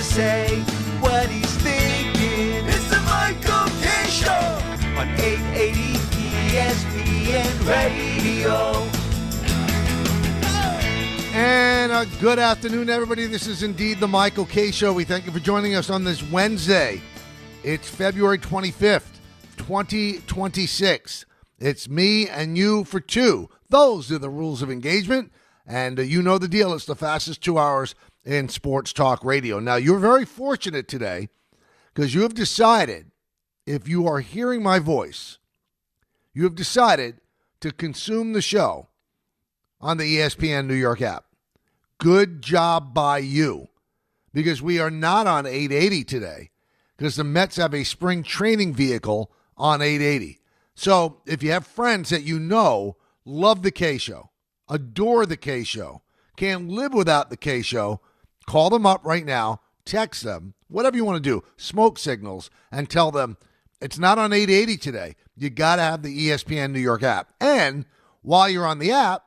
to say what he's thinking. It's the Mikal K Show on 880 ESPN Radio. And a good afternoon, everybody. This is indeed the Mikal K Show. We thank you for joining us on this Wednesday. It's February 25th, 2026. It's me and you for two. Those are the rules of engagement. And you know the deal. It's the fastest 2 hours in sports talk radio. Now, you're very fortunate today because you have decided, if you are hearing my voice, you have decided to consume the show on the ESPN New York app. Good job by you, because we are not on 880 today because the Mets have a spring training vehicle on 880. So if you have friends that you know love the K Show, adore the K Show, can't live without the K Show, call them up right now, text them, whatever you want to do, smoke signals, and tell them it's not on 880 today. You got to have the ESPN New York app. And while you're on the app,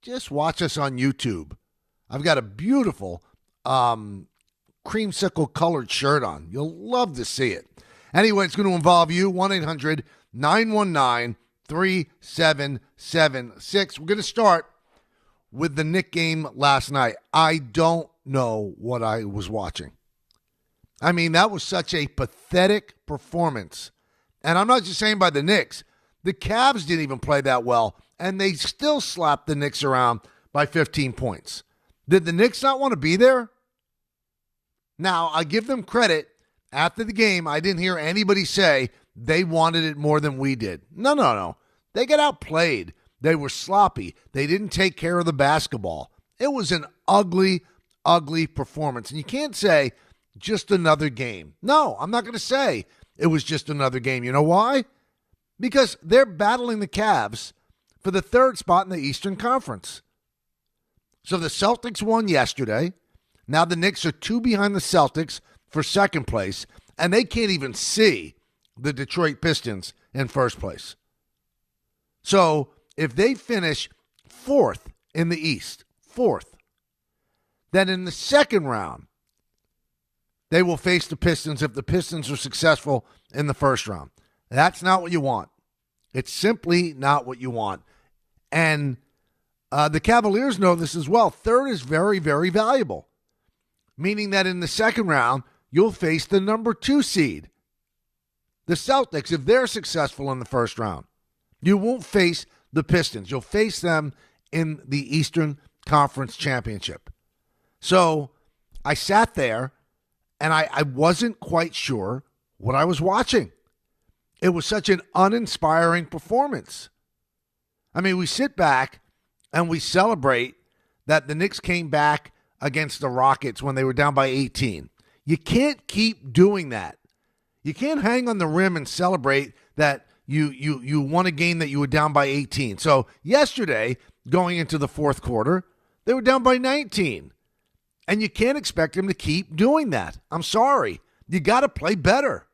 just watch us on YouTube. I've got a beautiful creamsicle colored shirt on. You'll love to see it. Anyway, it's going to involve you, 1-800-919-3776. We're going to start with the Knicks game last night. I don't know what I was watching. I mean, that was such a pathetic performance. And I'm not just saying by the Knicks. The Cavs didn't even play that well, and they still slapped the Knicks around by 15 points. Did the Knicks not want to be there? Now, I give them credit. After the game, I didn't hear anybody say they wanted it more than we did. No. They got outplayed. They were sloppy. They didn't take care of the basketball. It was an ugly, ugly performance. And you can't say just another game. No, I'm not going to say it was just another game. You know why? Because they're battling the Cavs for the third spot in the Eastern Conference. So the Celtics won yesterday. Now the Knicks are 2 behind the Celtics for second place, and they can't even see the Detroit Pistons in first place. So if they finish fourth in the East, then in the second round, they will face the Pistons if the Pistons are successful in the first round. That's not what you want. It's simply not what you want. And the Cavaliers know this as well. Third is very, very valuable, meaning that in the second round, you'll face the number 2 seed. The Celtics, if they're successful in the first round, you won't face the Pistons. You'll face them in the Eastern Conference Championship. So I sat there, and I wasn't quite sure what I was watching. It was such an uninspiring performance. I mean, we sit back and we celebrate that the Knicks came back against the Rockets when they were down by 18. You can't keep doing that. You can't hang on the rim and celebrate that you won a game that you were down by 18. So yesterday, going into the fourth quarter, they were down by 19. And you can't expect them to keep doing that. I'm sorry. You got to play better.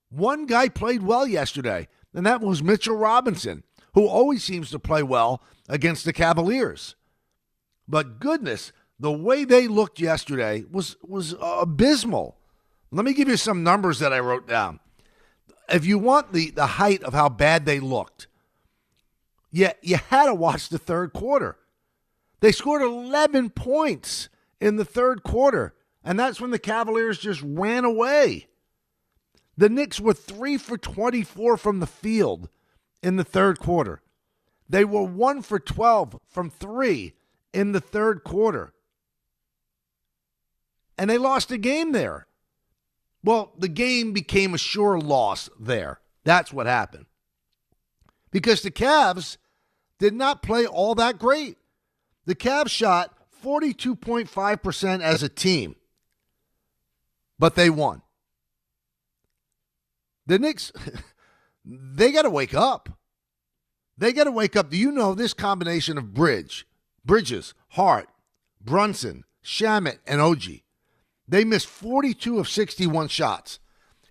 One guy played well yesterday, and that was Mitchell Robinson, who always seems to play well against the Cavaliers. But goodness, the way they looked yesterday was abysmal. Let me give you some numbers that I wrote down. If you want the height of how bad they looked, you had to watch the third quarter. They scored 11 points in the third quarter, and that's when the Cavaliers just ran away. The Knicks were 3 for 24 from the field in the third quarter. They were 1 for 12 from 3 in the third quarter. And they lost a game there. Well, the game became a sure loss there. That's what happened. Because the Cavs did not play all that great. The Cavs shot 42.5% as a team, but they won. The Knicks, they got to wake up. They got to wake up. Do you know this combination of Bridges, Hart, Brunson, Shamet, and OG? They missed 42 of 61 shots.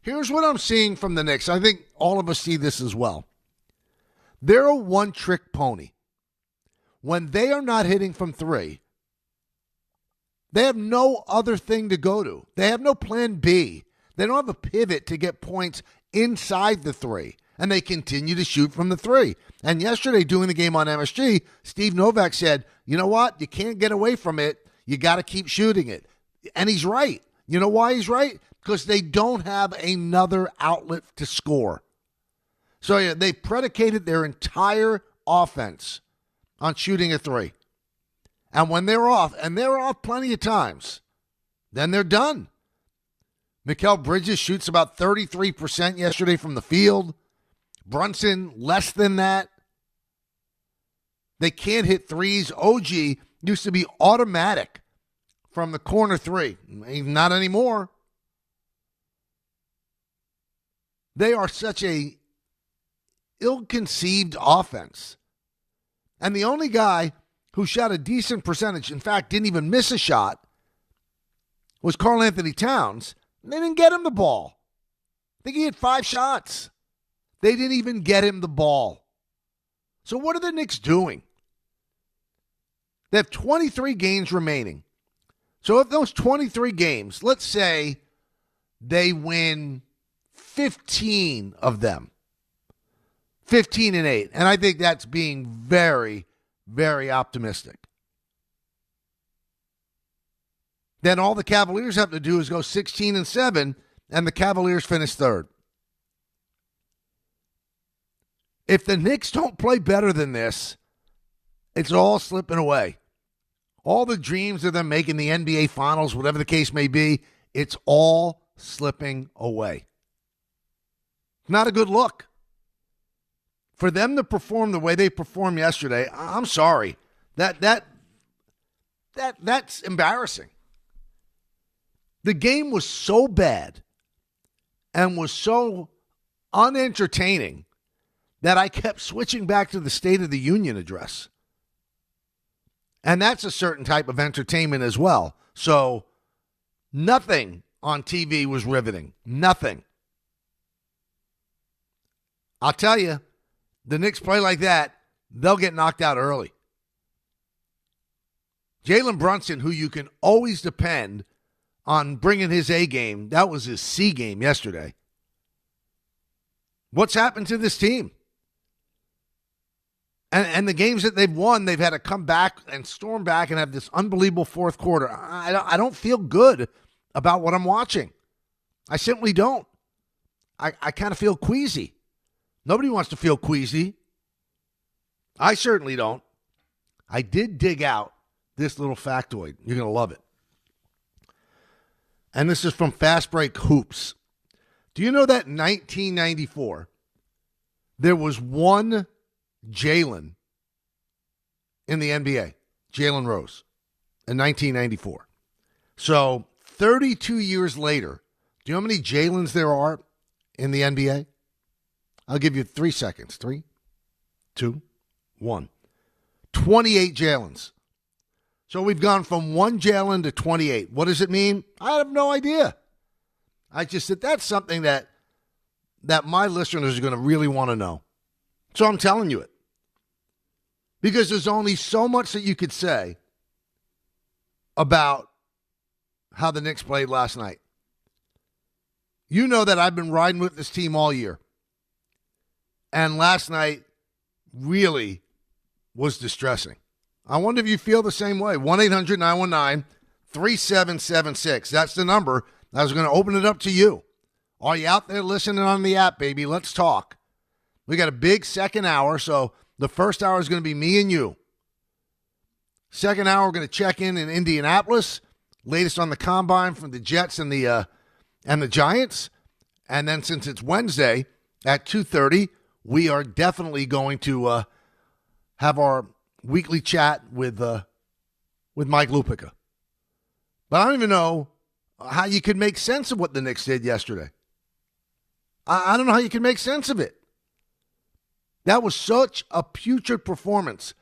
Here's what I'm seeing from the Knicks. I think all of us see this as well. They're a one-trick pony. When they are not hitting from three, They have no other thing to go to. They have no plan B. They don't have a pivot to get points inside the three. And they continue to shoot from the three. And yesterday, doing the game on MSG, Steve Novak said, you know what? You can't get away from it. You got to keep shooting it. And he's right. You know why he's right? Because they don't have another outlet to score. So yeah, they predicated their entire offense on shooting a three. And when they're off, and they're off plenty of times, then they're done. Mikal Bridges shoots about 33% yesterday from the field. Brunson, less than that. They can't hit threes. OG used to be automatic from the corner three. Not anymore. They are such a ill-conceived offense. And the only guy who shot a decent percentage, in fact, didn't even miss a shot, was Karl Anthony Towns. They didn't get him the ball. I think he had 5 shots. They didn't even get him the ball. So what are the Knicks doing? They have 23 games remaining. So if those 23 games, let's say they win 15 of them, 15-8, and I think that's being very, very optimistic. Then all the Cavaliers have to do is go 16-7, and the Cavaliers finish third. If the Knicks don't play better than this, it's all slipping away. All the dreams of them making the NBA Finals, whatever the case may be, it's all slipping away. Not a good look. For them to perform the way they performed yesterday, I'm sorry. That's embarrassing. The game was so bad and was so unentertaining that I kept switching back to the State of the Union address. And that's a certain type of entertainment as well. So nothing on TV was riveting. Nothing. I'll tell you, the Knicks play like that, they'll get knocked out early. Jalen Brunson, who you can always depend on bringing his A game, that was his C game yesterday. What's happened to this team? And the games that they've won, they've had to come back and storm back and have this unbelievable fourth quarter. I don't feel good about what I'm watching. I simply don't. I kind of feel queasy. Nobody wants to feel queasy. I certainly don't. I did dig out this little factoid. You're going to love it. And this is from Fast Break Hoops. Do you know that in 1994, there was one Jalen in the NBA, Jalen Rose, in 1994. So 32 years later, do you know how many Jalens there are in the NBA? I'll give you 3 seconds. 3, 2, 1. 28 Jalens. So we've gone from 1 Jalen to 28. What does it mean? I have no idea. I just said that's something that my listeners are going to really want to know. So I'm telling you it. Because there's only so much that you could say about how the Knicks played last night. You know that I've been riding with this team all year. And last night really was distressing. I wonder if you feel the same way. 1-800-919-3776. That's the number. I was going to open it up to you. Are you out there listening on the app, baby? Let's talk. We got a big second hour, so the first hour is going to be me and you. Second hour, we're going to check in Indianapolis. Latest on the combine from the Jets and the Giants. And then since it's Wednesday at 2:30, we are definitely going to have our weekly chat with Mike Lupica. But I don't even know how you could make sense of what the Knicks did yesterday. I don't know how you can make sense of it. That was such a putrid performance.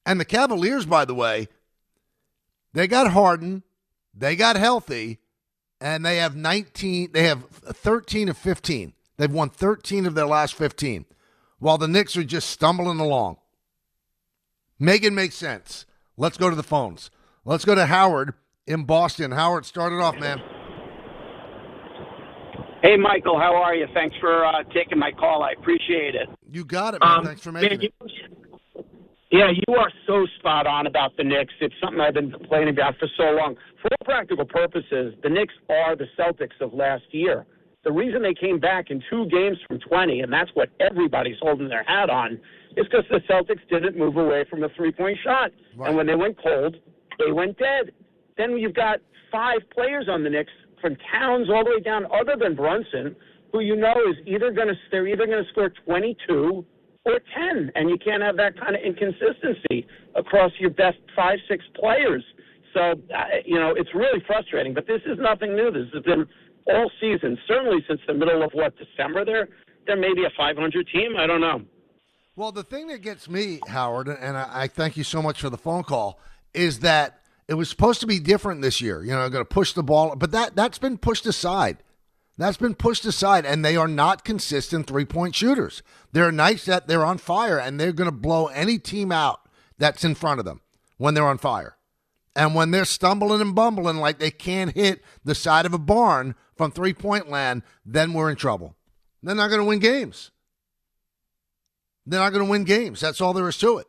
And the Cavaliers, by the way, they got Harden, they got healthy, and they have 13 of 15. They've won 13 of their last 15, while the Knicks are just stumbling along. Make it make sense. Let's go to the phones. Let's go to Howard in Boston. Howard, start it off, man. Hey, Michael, how are you? Thanks for taking my call. I appreciate it. You got it, man. Thanks for making it. Yeah, you are so spot on about the Knicks. It's something I've been complaining about for so long. For all practical purposes, the Knicks are the Celtics of last year. The reason they came back in 2 games from 20, and that's what everybody's holding their hat on, is because the Celtics didn't move away from a three-point shot. Right. And when they went cold, they went dead. Then you've got 5 players on the Knicks, from Towns all the way down, other than Brunson, who you know is they're either going to score 22 or 10, and you can't have that kind of inconsistency across your best 5-6 players. So, it's really frustrating. But this is nothing new. This has been all season, certainly since the middle of, December. They're maybe a 500 team. I don't know. Well, the thing that gets me, Howard, and I thank you so much for the phone call, is that it was supposed to be different this year. Going to push the ball, but that's been pushed aside. That's been pushed aside, and they are not consistent three-point shooters. They're nice that they're on fire, and they're going to blow any team out that's in front of them when they're on fire. And when they're stumbling and bumbling like they can't hit the side of a barn from three-point land, then we're in trouble. They're not going to win games. They're not going to win games. That's all there is to it.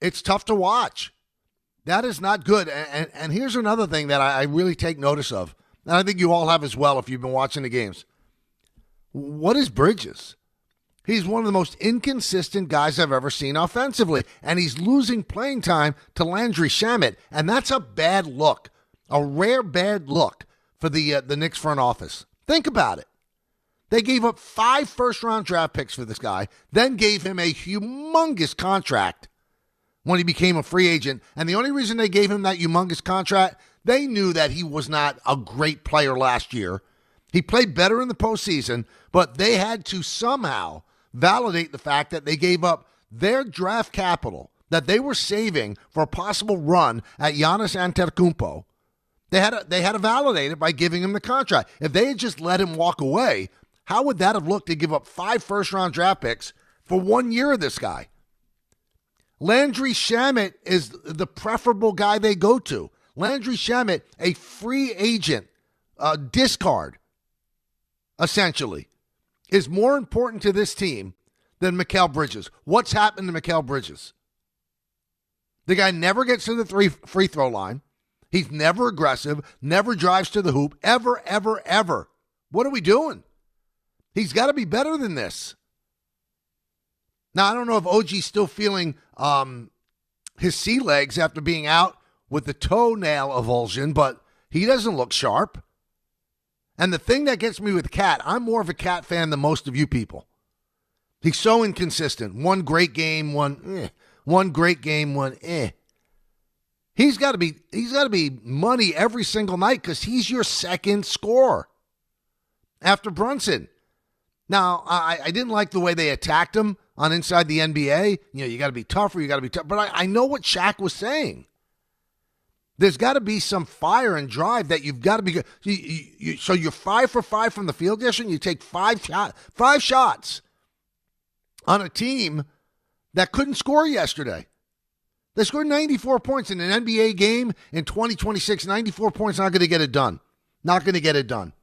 It's tough to watch. That is not good. And here's another thing that I really take notice of, and I think you all have as well if you've been watching the games. What is Bridges? He's one of the most inconsistent guys I've ever seen offensively, and he's losing playing time to Landry Shamet, and that's a bad look, a rare bad look for the Knicks front office. Think about it. They gave up 5 first-round draft picks for this guy, then gave him a humongous contract when he became a free agent. And the only reason they gave him that humongous contract, they knew that he was not a great player last year. He played better in the postseason, but they had to somehow validate the fact that they gave up their draft capital that they were saving for a possible run at Giannis Antetokounmpo. They had to validate it by giving him the contract. If they had just let him walk away, how would that have looked to give up 5 first-round draft picks for 1 year of this guy? Landry Shamet is the preferable guy they go to. Landry Shamet, a free agent, discard, essentially, is more important to this team than Mikal Bridges. What's happened to Mikal Bridges? The guy never gets to the free throw line. He's never aggressive, never drives to the hoop, ever, ever, ever. What are we doing? He's got to be better than this. Now, I don't know if OG's still feeling his sea legs after being out with the toenail avulsion, but he doesn't look sharp. And the thing that gets me with Cat, I'm more of a Cat fan than most of you people. He's so inconsistent. One great game, one great game, one eh. He's got to be money every single night because he's your second scorer after Brunson. Now, I didn't like the way they attacked him on Inside the NBA. You got to be tougher, you got to be tough. But I know what Shaq was saying. There's got to be some fire and drive that you've got to be good. So you're 5 for 5 from the field yesterday, and you take 5 shots on a team that couldn't score yesterday. They scored 94 points in an NBA game in 2026. 94 points, not going to get it done. Not going to get it done.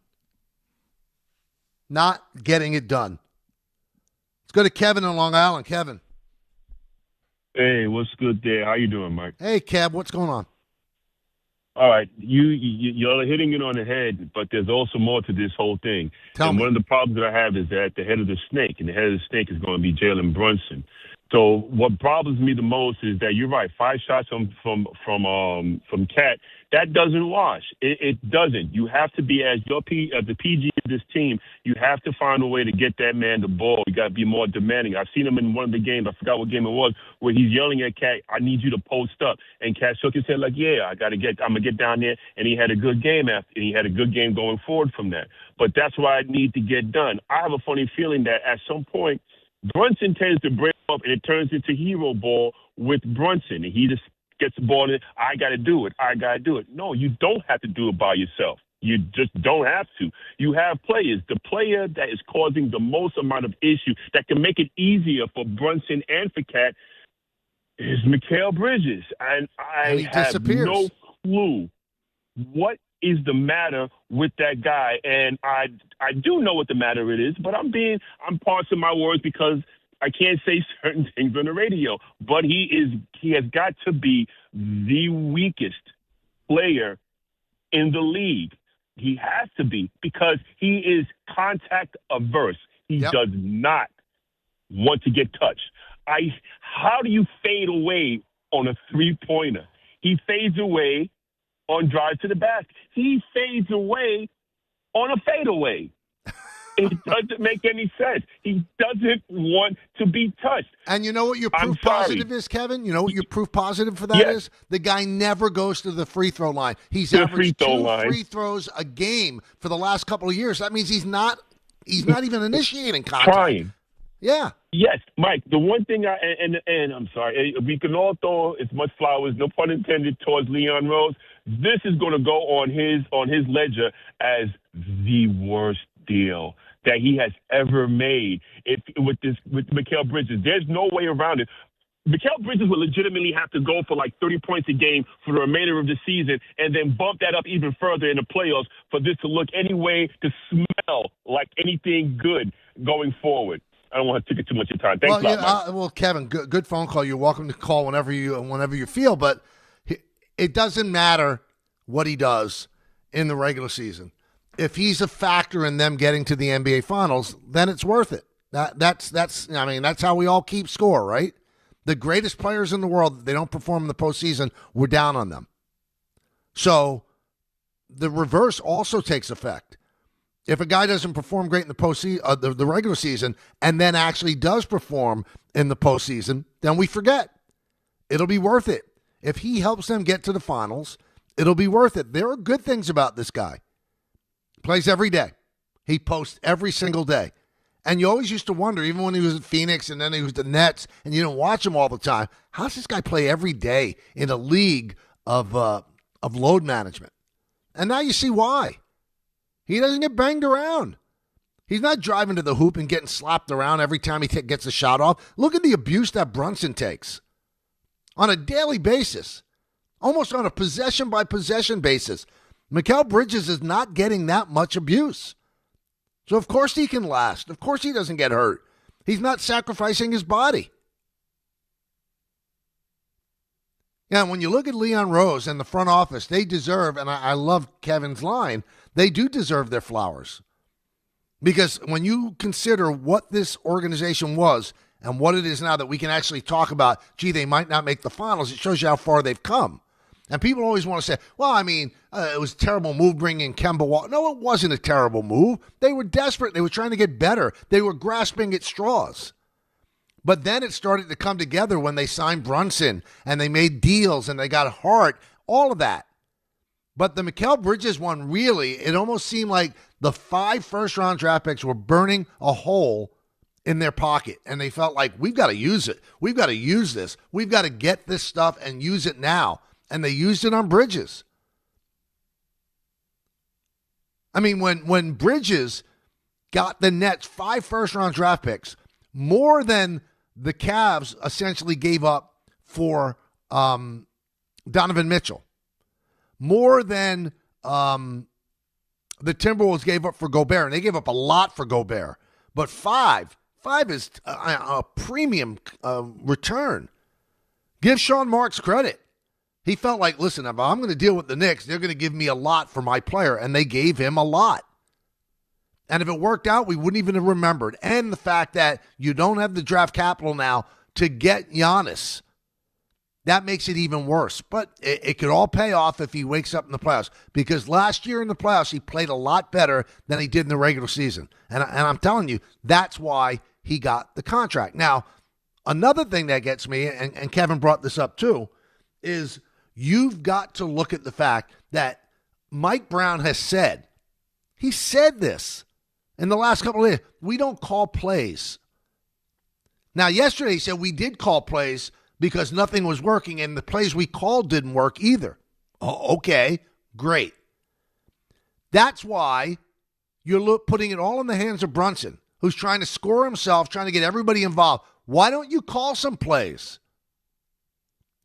Not getting it done. Let's go to Kevin in Long Island. Kevin. Hey, what's good there? How you doing, Mike? Hey, Kev, what's going on? All right, you're hitting it on the head, but there's also more to this whole thing. Tell me. One of the problems that I have is that the head of the snake, and the head of the snake is going to be Jalen Brunson. So what bothers me the most is that you're right. 5 shots from Cat, that doesn't wash. It doesn't. You have to be as the PG of this team. You have to find a way to get that man the ball. You got to be more demanding. I've seen him in one of the games. I forgot what game it was, where he's yelling at Cat, "I need you to post up." And Cat shook his head like, "Yeah, I'm gonna get down there." And he had a good game and he had a good game going forward from that. But that's why I need to get done. I have a funny feeling that at some point, Brunson tends to break up, and it turns into hero ball with Brunson. And he just gets the ball in. I got to do it. I got to do it. No, you don't have to do it by yourself. You just don't have to. You have players. The player that is causing the most amount of issue that can make it easier for Brunson and for Cat is Mikal Bridges. And I have no clue what is the matter with that guy. And I do know what the matter it is, but I'm parsing my words because I can't say certain things on the radio. But he has got to be the weakest player in the league. He has to be, because he is contact averse. He does not want to get touched. How do you fade away on a three-pointer? He fades away on drive to the basket. He fades away on a fadeaway. It doesn't make any sense. He doesn't want to be touched. And you know what your proof positive is, Kevin? You know what your proof positive for that is? The guy never goes to the free throw line. He's averaged two free throws a game for the last couple of years. That means he's not even initiating contact. Trying. Yeah. Yes, Mike. The one thing and I'm sorry, we can all throw as much flowers, no pun intended, towards Leon Rose. This is going to go on his ledger as the worst deal that he has ever made. With Mikal Bridges, there's no way around it. Mikal Bridges will legitimately have to go for like 30 points a game for the remainder of the season, and then bump that up even further in the playoffs for this to look any way to smell like anything good going forward. I don't want to take too much of your time. Thanks a lot, Mike. Well, Kevin, good phone call. You're welcome to call whenever you feel, but it doesn't matter what he does in the regular season. If he's a factor in them getting to the NBA Finals, then it's worth it. That's how we all keep score, right? The greatest players in the world, they don't perform in the postseason, we're down on them. So the reverse also takes effect. If a guy doesn't perform great in the postseason, the regular season, and then actually does perform in the postseason, then we forget. It'll be worth it. If he helps them get to the finals, it'll be worth it. There are good things about this guy. Plays every day. He posts every single day. And you always used to wonder, even when he was at Phoenix and then he was the Nets, and you didn't watch him all the time, how's this guy play every day in a league of load management? And now you see why. He doesn't get banged around. He's not driving to the hoop and getting slapped around every time he gets a shot off. Look at the abuse that Brunson takes on a daily basis, almost on a possession-by-possession basis. Mikal Bridges is not getting that much abuse. So, of course, he can last. Of course, he doesn't get hurt. He's not sacrificing his body. Yeah, when you look at Leon Rose and the front office, they deserve, and I love Kevin's line, they do deserve their flowers. Because when you consider what this organization was and what it is now that we can actually talk about, gee, they might not make the finals, it shows you how far they've come. And people always want to say, well, it was a terrible move bringing Kemba Walker. No, it wasn't a terrible move. They were desperate. They were trying to get better. They were grasping at straws. But then it started to come together when they signed Brunson and they made deals and they got Hart, all of that. But the Mikal Bridges one, really, it almost seemed like the 5 first-round draft picks were burning a hole in their pocket. And they felt like, we've got to use it. We've got to use this. We've got to get this stuff and use it now. And they used it on Bridges. I mean, when Bridges got the Nets 5 first-round draft picks, more than the Cavs essentially gave up for Donovan Mitchell, more than the Timberwolves gave up for Gobert, and they gave up a lot for Gobert. But 5 is a premium return. Give Sean Marks credit. He felt like, listen, if I'm going to deal with the Knicks, they're going to give me a lot for my player, and they gave him a lot. And if it worked out, we wouldn't even have remembered. And the fact that you don't have the draft capital now to get Giannis, that makes it even worse. But it could all pay off if he wakes up in the playoffs, because last year in the playoffs, he played a lot better than he did in the regular season. And I'm telling you, that's why he got the contract. Now, another thing that gets me, and Kevin brought this up too, is you've got to look at the fact that Mike Brown has said, he said this in the last couple of days, we don't call plays. Now, yesterday he said we did call plays because nothing was working and the plays we called didn't work either. Oh, okay, great. That's why you're putting it all in the hands of Brunson, who's trying to score himself, trying to get everybody involved. Why don't you call some plays?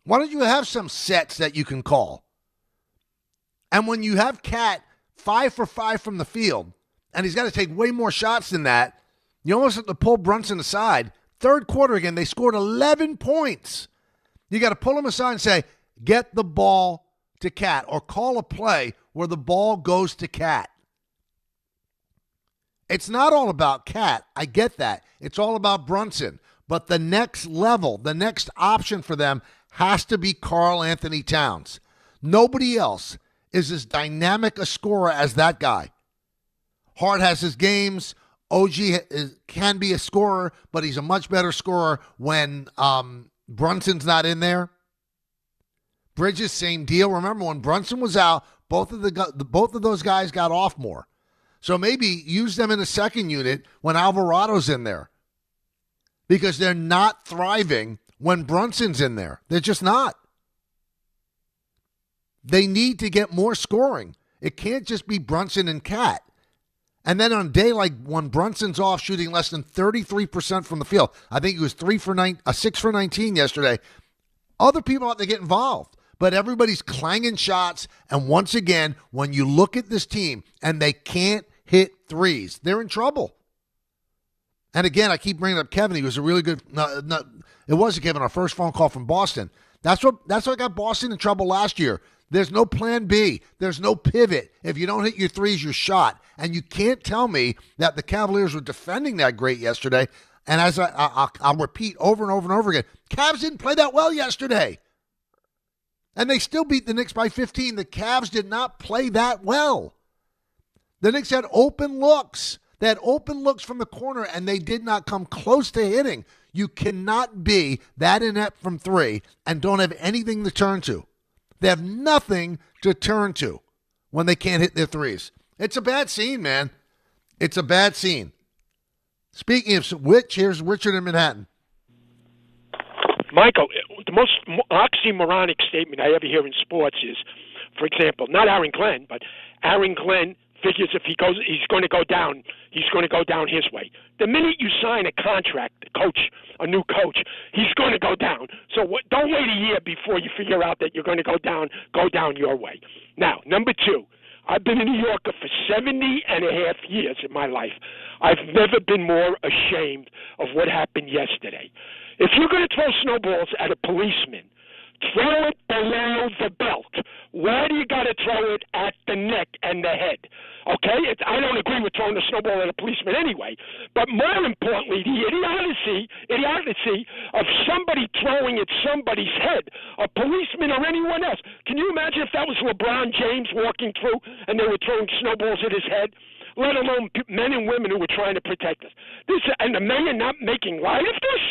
Why don't you have some sets that you can call? And when you have Cat 5 for 5 from the field, and he's got to take way more shots than that, you almost have to pull Brunson aside. Third quarter again, they scored 11 points. You got to pull him aside and say, get the ball to Cat, or call a play where the ball goes to Cat. It's not all about Cat. I get that. It's all about Brunson. But the next level, the next option for them has to be Karl Anthony Towns. Nobody else is as dynamic a scorer as that guy. Hart has his games. OG can be a scorer, but he's a much better scorer when Brunson's not in there. Bridges, same deal. Remember, when Brunson was out, both of those guys got off more. So maybe use them in a second unit when Alvarado's in there, because they're not thriving when Brunson's in there. They're just not. They need to get more scoring. It can't just be Brunson and Cat. And then on a day like when Brunson's off shooting less than 33% from the field, I think he was 6 for 19 yesterday, other people have to get involved. But everybody's clanging shots. And once again, when you look at this team and they can't hit threes, they're in trouble. And again, I keep bringing up Kevin. He was a really good, it wasn't Kevin, our first phone call from Boston. That's what got Boston in trouble last year. There's no plan B. There's no pivot. If you don't hit your threes, you're shot. And you can't tell me that the Cavaliers were defending that great yesterday. And as I'll repeat over and over and over again, Cavs didn't play that well yesterday. And they still beat the Knicks by 15. The Cavs did not play that well. The Knicks had open looks. They had open looks from the corner, and they did not come close to hitting. You cannot be that inept from three and don't have anything to turn to. They have nothing to turn to when they can't hit their threes. It's a bad scene, man. It's a bad scene. Speaking of which, here's Richard in Manhattan. Michael, the most oxymoronic statement I ever hear in sports is, for example, not Aaron Glenn, but Aaron Glenn figures if he's going to go down, he's going to go down his way. The minute you sign a contract, a new coach, he's going to go down. So don't wait a year before you figure out that you're going to go down your way. Now, number two, I've been a New Yorker for 70 and a half years in my life. I've never been more ashamed of what happened yesterday. If you're going to throw snowballs at a policeman, throw it below the belt. Why do you got to throw it at the neck and the head? Okay? I don't agree with throwing a snowball at a policeman anyway. But more importantly, the idiocy of somebody throwing at somebody's head, a policeman or anyone else. Can you imagine if that was LeBron James walking through and they were throwing snowballs at his head? Let alone men and women who were trying to protect us. And the mayor not making light of this?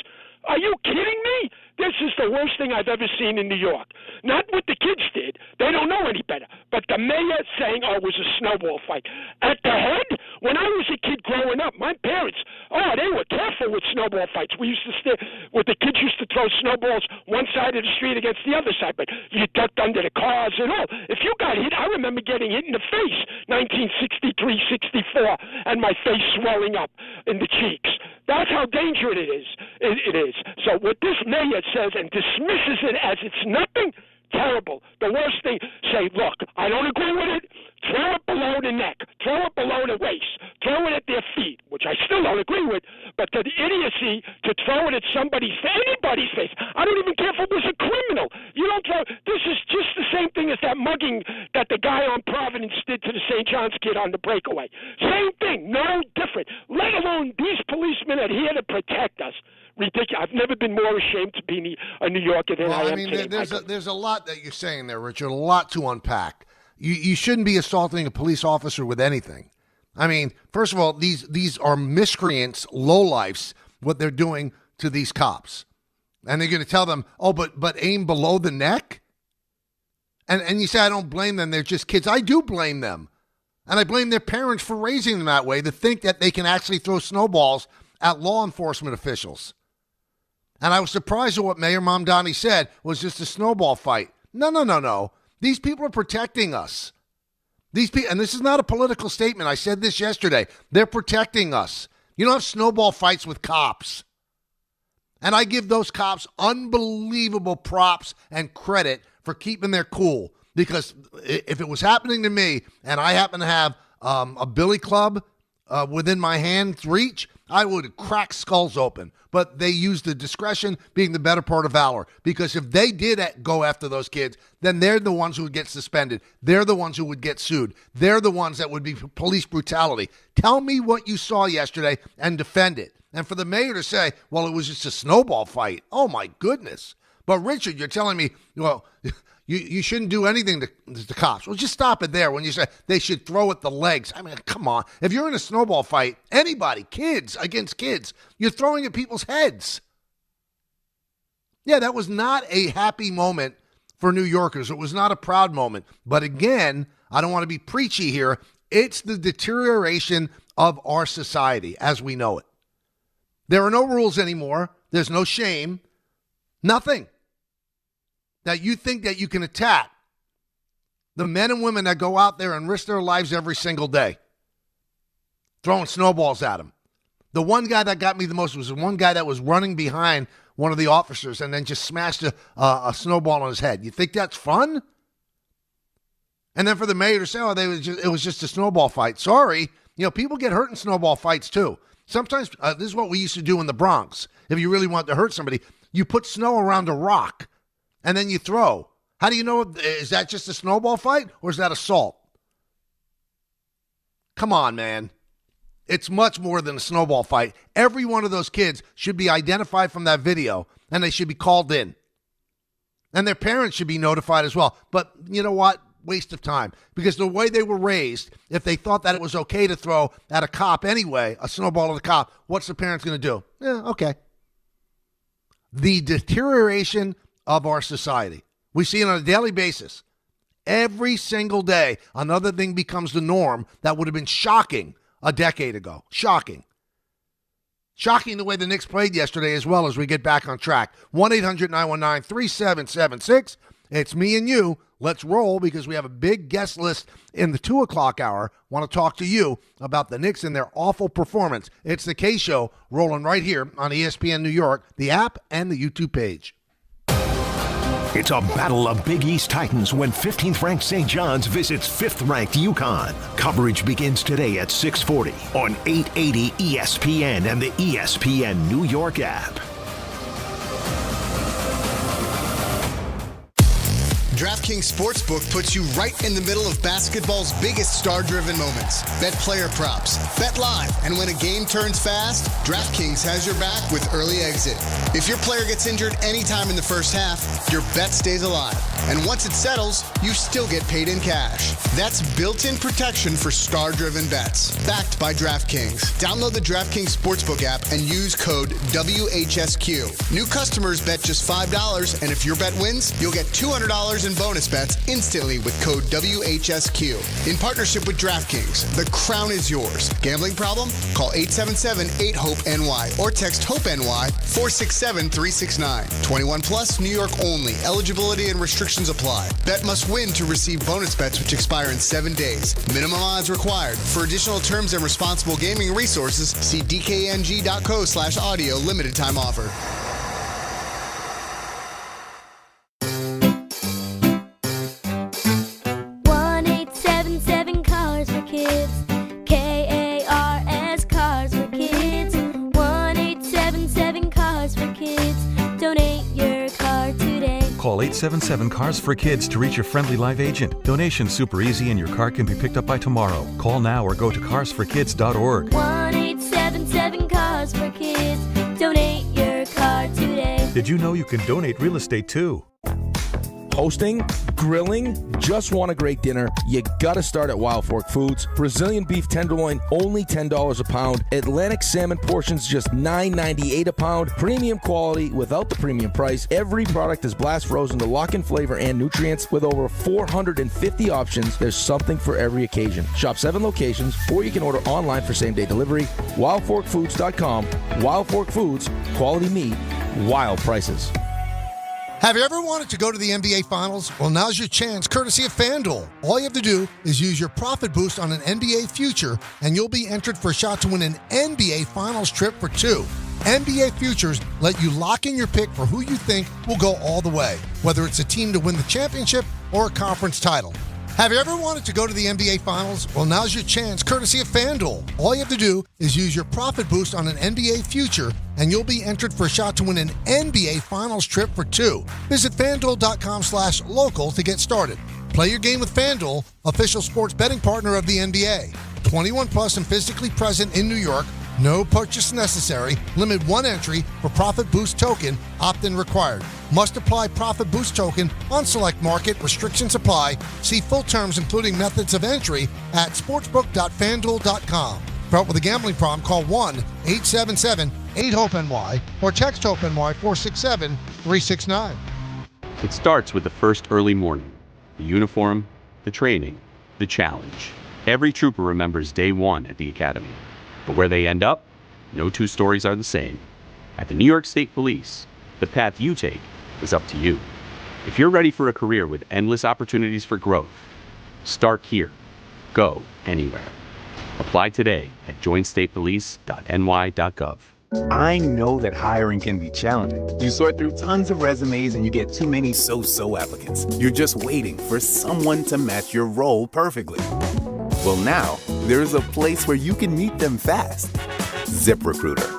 Are you kidding me? This is the worst thing I've ever seen in New York. Not what the kids did. They don't know any better. But the mayor saying, it was a snowball fight. At the head, when I was a kid growing up, my parents, they were careful with snowball fights. We used to the kids used to throw snowballs one side of the street against the other side, but you ducked under the cars and all. If you got hit, I remember getting hit in the face, 1963-64, and my face swelling up in the cheeks. That's how dangerous it is. So what this mayor says and dismisses it as it's nothing, terrible. The worst thing, say, look, I don't agree with it. Throw it below the neck. Throw it below the waist. Throw it at their feet, which I still don't agree with. But the idiocy to throw it at anybody's face. I don't even care if it was a criminal. You don't throw. This is just the same thing as that mugging that the guy on Providence did to the St. John's kid on the breakaway. Same thing, no different. Let alone these policemen are here to protect us. Ridiculous. I've never been more ashamed to be a New Yorker than I am today. There's a lot that you're saying there, Richard, a lot to unpack. You shouldn't be assaulting a police officer with anything. I mean, first of all, these are miscreants, lowlifes, what they're doing to these cops. And they're going to tell them, but aim below the neck? And you say, I don't blame them, they're just kids. I do blame them. And I blame their parents for raising them that way, to think that they can actually throw snowballs at law enforcement officials. And I was surprised at what Mayor Mamdani said was just a snowball fight. No. These people are protecting us. These people, and this is not a political statement. I said this yesterday. They're protecting us. You don't have snowball fights with cops. And I give those cops unbelievable props and credit for keeping their cool. Because if it was happening to me and I happen to have a billy club within my hand's reach, I would crack skulls open. But they used the discretion being the better part of valor. Because if they did go after those kids, then they're the ones who would get suspended. They're the ones who would get sued. They're the ones that would be police brutality. Tell me what you saw yesterday and defend it. And for the mayor to say, well, it was just a snowball fight. Oh, my goodness. But, Richard, you're telling me, well, you shouldn't do anything to the cops. Well, just stop it there when you say they should throw at the legs. I mean, come on. If you're in a snowball fight, anybody, kids against kids, you're throwing at people's heads. Yeah, that was not a happy moment for New Yorkers. It was not a proud moment. But again, I don't want to be preachy here. It's the deterioration of our society as we know it. There are no rules anymore. There's no shame. Nothing. That you think that you can attack the men and women that go out there and risk their lives every single day, throwing snowballs at them. The one guy that got me the most was the one guy that was running behind one of the officers and then just smashed a snowball on his head. You think that's fun? And then for the mayor to say, oh, it was just a snowball fight. Sorry. People get hurt in snowball fights too. Sometimes, this is what we used to do in the Bronx. If you really want to hurt somebody, you put snow around a rock and then you throw. How do you know, is that just a snowball fight or is that assault? Come on, man. It's much more than a snowball fight. Every one of those kids should be identified from that video and they should be called in. And their parents should be notified as well. But you know what? Waste of time. Because the way they were raised, if they thought that it was okay to throw at a cop anyway, a snowball at a cop, what's the parents going to do? Yeah, okay. The deterioration of our society. We see it on a daily basis. Every single day, another thing becomes the norm that would have been shocking a decade ago. Shocking. Shocking the way the Knicks played yesterday as well as we get back on track. 1-800-919-3776. It's me and you. Let's roll because we have a big guest list in the 2 o'clock hour. Want to talk to you about the Knicks and their awful performance. It's the K Show rolling right here on ESPN New York, the app, and the YouTube page. It's a battle of Big East Titans when 15th-ranked St. John's visits 5th-ranked UConn. Coverage begins today at 6:40 on 880 ESPN and the ESPN New York app. DraftKings Sportsbook puts you right in the middle of basketball's biggest star-driven moments. Bet player props, bet live, and when a game turns fast, DraftKings has your back with early exit. If your player gets injured anytime in the first half, your bet stays alive. And once it settles, you still get paid in cash. That's built-in protection for star-driven bets. Backed by DraftKings. Download the DraftKings Sportsbook app and use code WHSQ. New customers bet just $5, and if your bet wins, you'll get $200 in bonus bets instantly with code WHSQ. In partnership with DraftKings, the crown is yours. Gambling problem? Call 877-8-HOPE-NY or text HOPE-NY 467-369. 21 plus, New York only. Eligibility and restrictions apply. Bet must win to receive bonus bets which expire in 7 days. Minimum odds required. For additional terms and responsible gaming resources, see dkng.co/audio. Limited time offer. Call 877-CARS-FOR-KIDS to reach a friendly live agent. Donation's super easy and your car can be picked up by tomorrow. Call now or go to carsforkids.org. 1-877-CARS-FOR-KIDS. Donate your car today. Did you know you can donate real estate too? Hosting, grilling, just want a great dinner? You gotta start at Wild Fork Foods. Brazilian beef tenderloin, only $10 a pound. Atlantic salmon portions, just $9.98 a pound. Premium quality without the premium price. Every product is blast frozen to lock in flavor and nutrients. With over 450 options, there's something for every occasion. Shop 7 locations, or you can order online for same-day delivery. WildForkFoods.com. Wild Fork Foods, quality meat, wild prices. Have you ever wanted to go to the NBA Finals? Well, now's your chance, courtesy of FanDuel. All you have to do is use your profit boost on an NBA future, and you'll be entered for a shot to win an NBA Finals trip for 2. NBA Futures let you lock in your pick for who you think will go all the way, whether it's a team to win the championship or a conference title. Have you ever wanted to go to the NBA Finals? Well, now's your chance, courtesy of FanDuel. All you have to do is use your profit boost on an NBA future, and you'll be entered for a shot to win an NBA Finals trip for two. Visit FanDuel.com/local to get started. Play your game with FanDuel, official sports betting partner of the NBA. 21 plus and physically present in New York. No purchase necessary. Limit one entry for Profit Boost token. Opt-in required. Must apply Profit Boost token on select market. Restrictions apply. See full terms, including methods of entry, at sportsbook.fanduel.com. For help with a gambling problem, call 1-877-8-HOPE-NY or text HOPE-NY 467-369. It starts with the first early morning. The uniform, the training, the challenge. Every trooper remembers day one at the academy. But where they end up, no two stories are the same. At the New York State Police, the path you take is up to you. If you're ready for a career with endless opportunities for growth, start here. Go anywhere. Apply today at joinstatepolice.ny.gov. I know that hiring can be challenging. You sort through tons of resumes and you get too many so-so applicants. You're just waiting for someone to match your role perfectly. Well, now, there's a place where you can meet them fast. ZipRecruiter.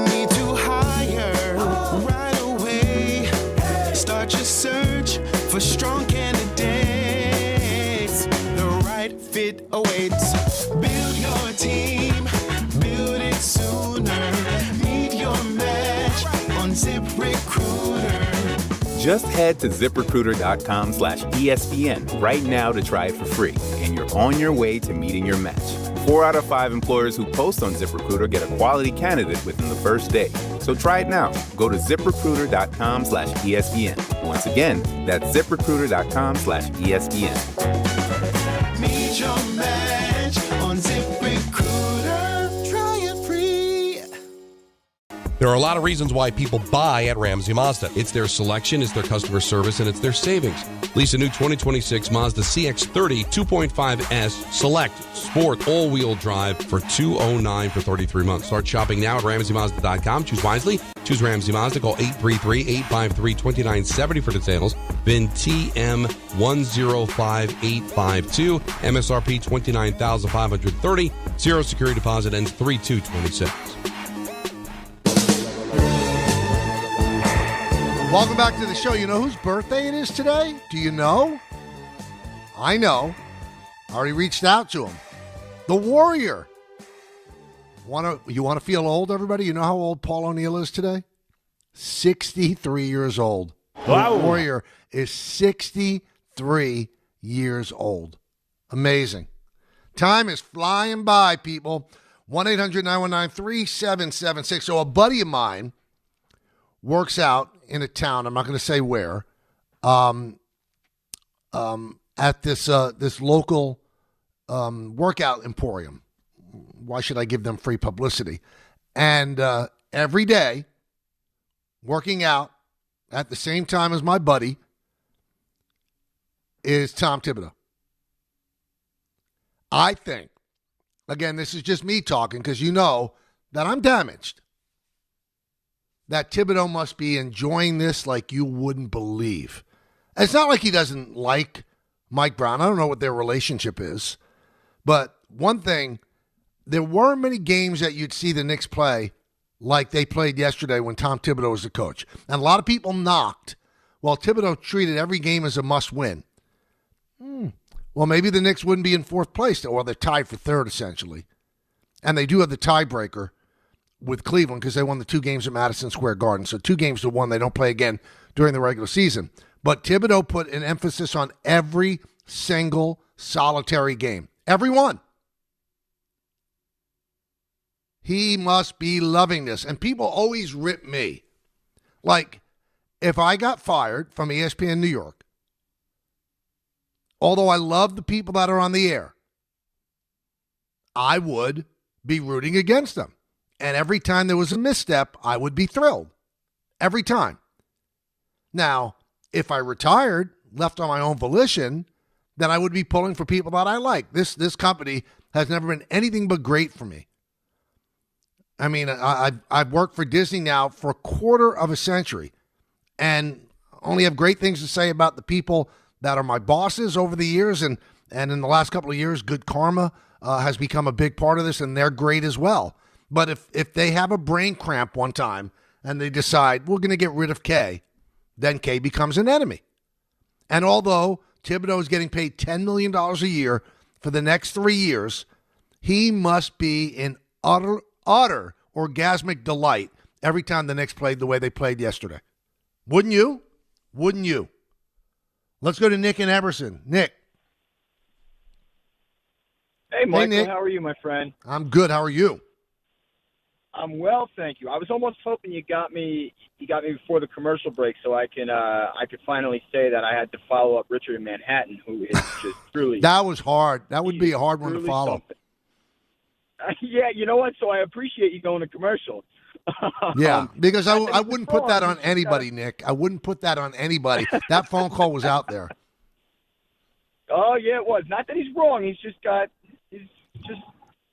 Need to hire right away. Start your search for strong candidates. The right fit awaits. Build your team. Build it sooner. Meet your match on ZipRecruiter. Just head to ZipRecruiter.com/ESPN right now to try it for free, and you're on your way to meeting your match. 4 out of 5 employers who post on ZipRecruiter get a quality candidate within the first day. So try it now. Go to ZipRecruiter.com/ESPN. Once again, that's ZipRecruiter.com/ESPN. Meet your match on ZipRecruiter. Try it free. There are a lot of reasons why people buy at Ramsey Mazda. It's their selection, it's their customer service, and it's their savings. Lease a new 2026 Mazda CX-30 2.5S Select Sport all-wheel drive for $209 for 33 months. Start shopping now at RamseyMazda.com. Choose wisely. Choose Ramsey Mazda. Call 833-853-2970 for details. VIN TM105852. MSRP $29,530. Zero security deposit ends 3/2/26. Welcome back to the show. You know whose birthday it is today? Do you know? I know. I already reached out to him. The Warrior. You want to feel old, everybody? You know how old Paul O'Neill is today? 63 years old. Wow. The Warrior is 63 years old. Amazing. Time is flying by, people. 1-800-919-3776. So a buddy of mine works out in a town, I'm not going to say where, at this local workout emporium. Why should I give them free publicity? And every day, working out at the same time as my buddy is Tom Thibodeau. I think, again, this is just me talking because you know that I'm damaged. That Thibodeau must be enjoying this like you wouldn't believe. And it's not like he doesn't like Mike Brown. I don't know what their relationship is. But one thing, there weren't many games that you'd see the Knicks play like they played yesterday when Tom Thibodeau was the coach. And a lot of people knocked, while Thibodeau treated every game as a must-win. Well, maybe the Knicks wouldn't be in fourth place, or they're tied for third, essentially. And they do have the tiebreaker with Cleveland because they won the 2 games at Madison Square Garden. So 2 games to 1. They don't play again during the regular season. But Thibodeau put an emphasis on every single solitary game. Every one. He must be loving this. And people always rip me. Like, if I got fired from ESPN New York, although I love the people that are on the air, I would be rooting against them. And every time there was a misstep, I would be thrilled. Every time. Now, if I retired, left on my own volition, then I would be pulling for people that I like. This company has never been anything but great for me. I mean, I've worked for Disney now for a quarter of a century and only have great things to say about the people that are my bosses over the years. And in the last couple of years, good karma has become a big part of this, and they're great as well. But if they have a brain cramp one time and they decide we're going to get rid of K, then K becomes an enemy. And although Thibodeau is getting paid $10 million a year for the next 3 years, he must be in utter orgasmic delight every time the Knicks played the way they played yesterday. Wouldn't you? Wouldn't you? Let's go to Nick and Emerson. Nick. Hey, Michael. Nick. How are you, my friend? I'm good. How are you? I'm well, thank you. I was almost hoping you got me before the commercial break, so I could finally say that I had to follow up Richard in Manhattan, who is just truly. That was hard. That would be a hard one to follow. Yeah, you know what? So I appreciate you going to commercial. Yeah, because I wouldn't put that on anybody, Nick. I wouldn't put that on anybody. That phone call was out there. Oh yeah, it was. Not that he's wrong. He's just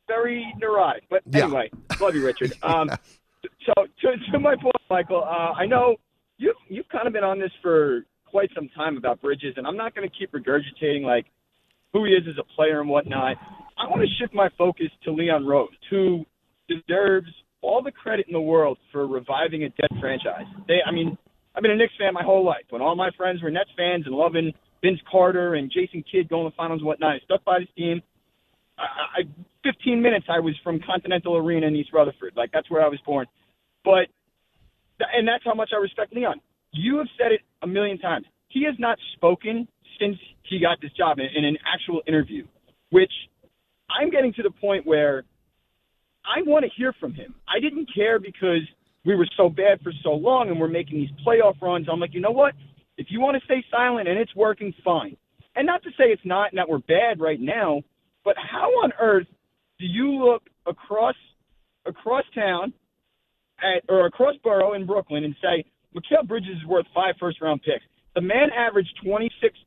very neurotic. But anyway, love you, Richard. So to my point, Michael, I know you've kind of been on this for quite some time about Bridges, and I'm not going to keep regurgitating like who he is as a player and whatnot. I want to shift my focus to Leon Rose, who deserves all the credit in the world for reviving a dead franchise. I've been a Knicks fan my whole life. When all my friends were Nets fans and loving Vince Carter and Jason Kidd going to the finals and whatnot, I stuck by this team. 15 minutes I was from Continental Arena in East Rutherford. Like, that's where I was born. And that's how much I respect Leon. You have said it a million times. He has not spoken since he got this job in an actual interview, which I'm getting to the point where I want to hear from him. I didn't care because we were so bad for so long and we're making these playoff runs. I'm like, you know what? If you want to stay silent and it's working, fine. And not to say it's not and that we're bad right now, but how on earth do you look across town or across borough in Brooklyn and say, Mikal Bridges is worth 5 first-round picks? The man averaged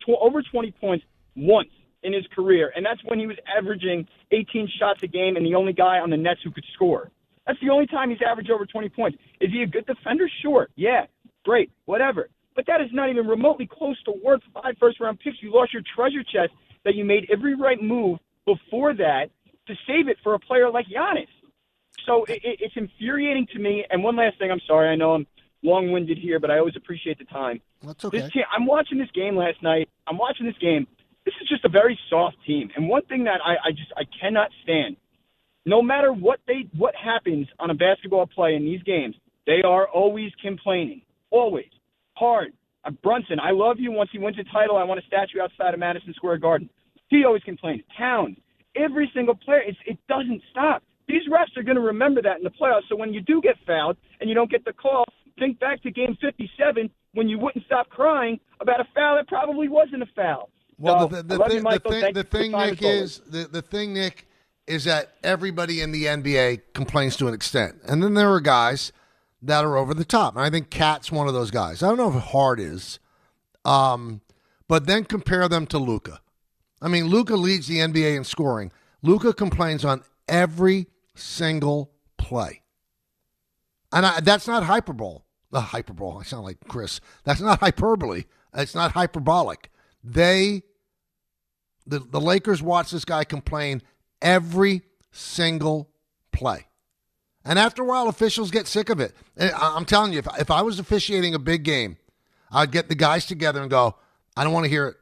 over 20 points once in his career, and that's when he was averaging 18 shots a game and the only guy on the Nets who could score. That's the only time he's averaged over 20 points. Is he a good defender? Sure. Yeah. Great. Whatever. But that is not even remotely close to worth 5 first-round picks. You lost your treasure chest that you made every right move before that to save it for a player like Giannis. So it's infuriating to me. And one last thing, I'm sorry, I know I'm long-winded here, but I always appreciate the time. That's okay. I'm watching this game last night. This is just a very soft team. And one thing that I cannot stand, no matter what happens on a basketball play in these games, they are always complaining. Always. Hard. Brunson, I love you. Once he wins a title, I want a statue outside of Madison Square Garden. He always complains. Towns. Every single player. It doesn't stop. These refs are going to remember that in the playoffs. So when you do get fouled and you don't get the call, think back to game 57 when you wouldn't stop crying about a foul that probably wasn't a foul. Well, So, the thing, Nick, is that everybody in the NBA complains to an extent. And then there are guys that are over the top. And I think Cat's one of those guys. I don't know if Hart is. But then compare them to Luka. I mean, Luka leads the NBA in scoring. Luka complains on every single play. And that's not hyperbole. Hyperbole. I sound like Chris. That's not hyperbole. It's not hyperbolic. The Lakers watch this guy complain every single play. And after a while, officials get sick of it. And I'm telling you, if I was officiating a big game, I'd get the guys together and go, I don't want to hear it.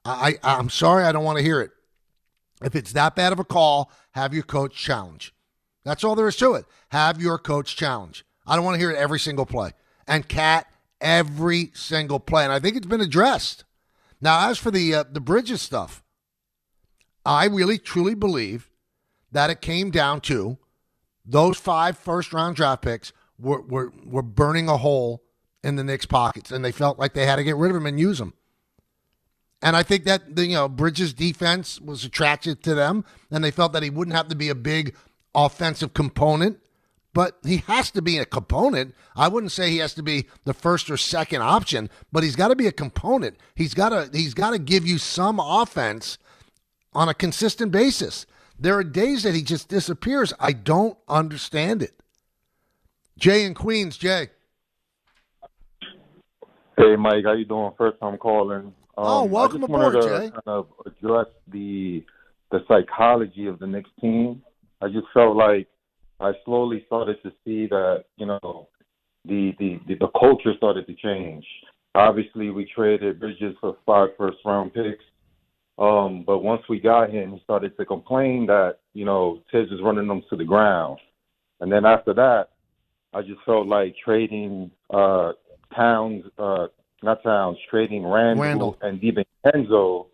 I'm sorry, I don't want to hear it. If it's that bad of a call, have your coach challenge. That's all there is to it. Have your coach challenge. I don't want to hear it every single play. And Cat, every single play. And I think it's been addressed. Now, as for the Bridges stuff, I really, truly believe that it came down to those 5 first-round draft picks were burning a hole in the Knicks' pockets, and they felt like they had to get rid of them and use them. And I think that Bridges' defense was attracted to them, and they felt that he wouldn't have to be a big offensive component, but he has to be a component. I wouldn't say he has to be the first or second option, but he's got to be a component. He's got to give you some offense on a consistent basis. There are days that he just disappears. I don't understand it. Jay in Queens. Jay. Hey, Mike, how you doing? First time calling. Welcome I just aboard, wanted to Jay. kind of address the psychology of the Knicks team. I just felt like I slowly started to see that, the culture started to change. Obviously, we traded Bridges for 5 first-round picks. But once we got him, he started to complain that, Thibs is running them to the ground. And then after that, I just felt like trading trading Randall and DiPietro,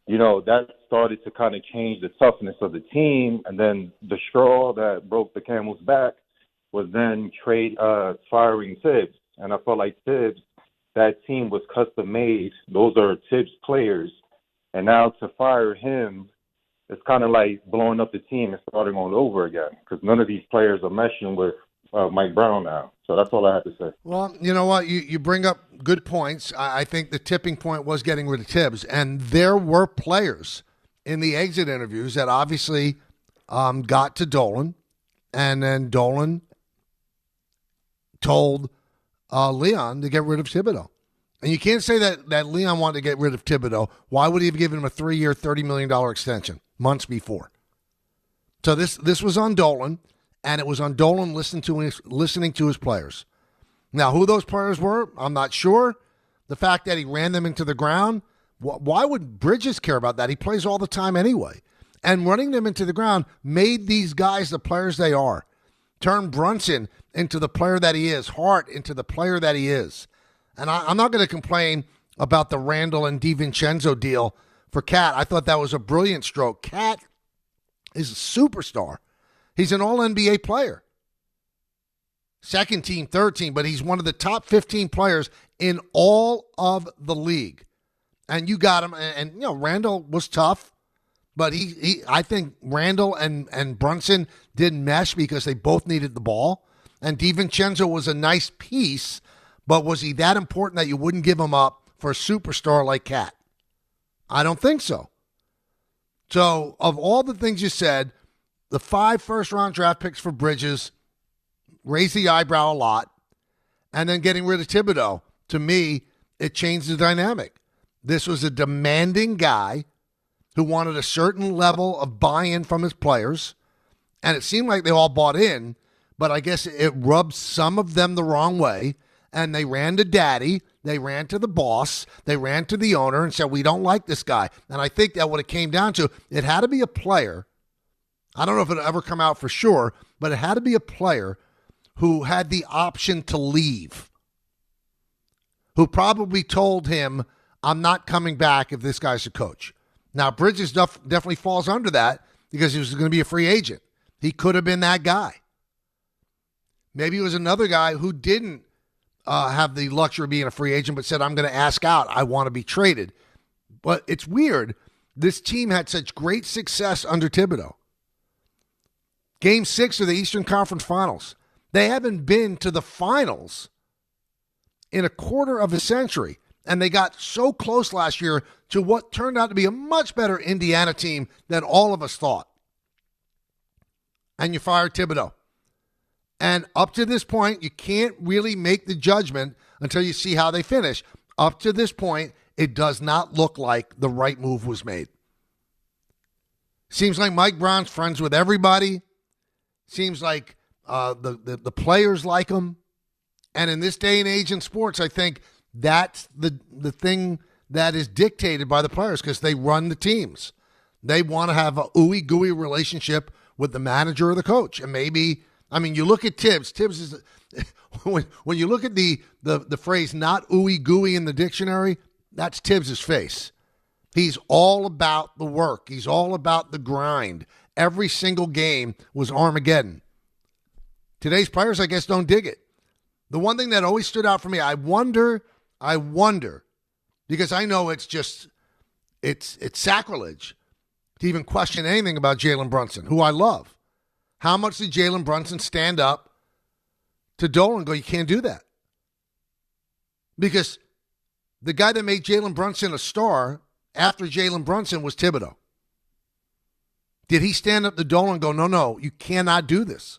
that started to kind of change the toughness of the team. And then the straw that broke the camel's back was then firing Thibs. And I felt like Thibs, that team was custom made. Those are Thibs players. And now to fire him, it's kind of like blowing up the team and starting all over again, because none of these players are meshing with Mike Brown now. So that's all I have to say. Well, you know what? You bring up good points. I think the tipping point was getting rid of Thibs. And there were players in the exit interviews that obviously got to Dolan, and then Dolan told Leon to get rid of Thibodeau. And you can't say that Leon wanted to get rid of Thibodeau. Why would he have given him a 3-year, $30 million extension months before? So this was on Dolan. And it was on Dolan listening to his players. Now, who those players were, I'm not sure. The fact that he ran them into the ground, why would Bridges care about that? He plays all the time anyway. And running them into the ground made these guys the players they are. Turned Brunson into the player that he is. Hart into the player that he is. And I'm not going to complain about the Randall and DiVincenzo deal for Cat. I thought that was a brilliant stroke. Cat is a superstar. He's an all-NBA player. Second team, third team, but he's one of the top 15 players in all of the league. And you got him, and Randall was tough, but I think Randall and Brunson didn't mesh because they both needed the ball. And DiVincenzo was a nice piece, but was he that important that you wouldn't give him up for a superstar like Cat? I don't think so. So, of all the things you said, the 5 first-round draft picks for Bridges raised the eyebrow a lot, and then getting rid of Thibodeau, to me, it changed the dynamic. This was a demanding guy who wanted a certain level of buy-in from his players, and it seemed like they all bought in, but I guess it rubbed some of them the wrong way, and they ran to daddy, they ran to the boss, they ran to the owner and said, we don't like this guy. And I think that what it came down to, it had to be a player. I don't know if it'll ever come out for sure, but it had to be a player who had the option to leave, who probably told him, I'm not coming back if this guy's a coach. Now, Bridges definitely falls under that because he was going to be a free agent. He could have been that guy. Maybe it was another guy who didn't have the luxury of being a free agent but said, I'm going to ask out. I want to be traded. But it's weird. This team had such great success under Thibodeau. Game 6 of the Eastern Conference Finals. They haven't been to the finals in a quarter of a century. And they got so close last year to what turned out to be a much better Indiana team than all of us thought. And you fired Thibodeau. And up to this point, you can't really make the judgment until you see how they finish. Up to this point, it does not look like the right move was made. Seems like Mike Brown's friends with everybody. Seems like the players like him. And in this day and age in sports, I think that's the thing that is dictated by the players because they run the teams. They want to have a ooey-gooey relationship with the manager or the coach. And maybe, you look at Thibs. Thibs is, when you look at the phrase not ooey-gooey in the dictionary, that's Thibs' face. He's all about the work. He's all about the grind. Every single game was Armageddon. Today's players, I guess, don't dig it. The one thing that always stood out for me, I wonder, because I know it's sacrilege to even question anything about Jalen Brunson, who I love. How much did Jalen Brunson stand up to Dolan and go, you can't do that? Because the guy that made Jalen Brunson a star after Jalen Brunson was Thibodeau. Did he stand up to Dolan and go, no, you cannot do this?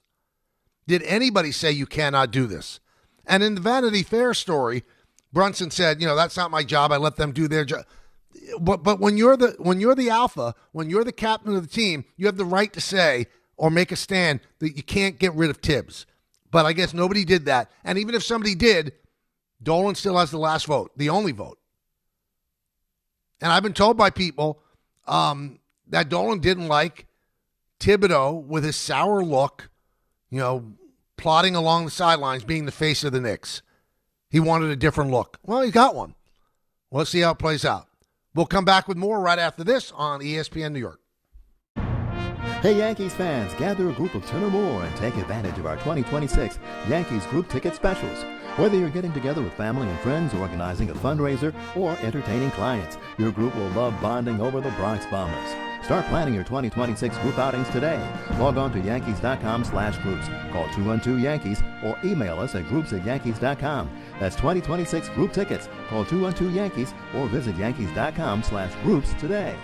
did anybody say you cannot do this. And in the Vanity Fair story, Brunson said, that's not my job. I let them do their job. But when you're the alpha, when you're the captain of the team, you have the right to say or make a stand that you can't get rid of Thibs. But I guess nobody did that. And even if somebody did, Dolan still has the last vote, the only vote. And I've been told by people that Dolan didn't like Thibodeau with his sour look, plodding along the sidelines, being the face of the Knicks. He wanted a different look. Well, he got one. Well, let's see how it plays out. We'll come back with more right after this on ESPN New York. Hey, Yankees fans, gather a group of 10 or more and take advantage of our 2026 Yankees group ticket specials. Whether you're getting together with family and friends, organizing a fundraiser, or entertaining clients, your group will love bonding over the Bronx Bombers. Start planning your 2026 group outings today. Log on to Yankees.com/groups. Call 212-YANKEES or email us at groups@Yankees.com. That's 2026 group tickets. Call 212-YANKEES or visit Yankees.com/groups today.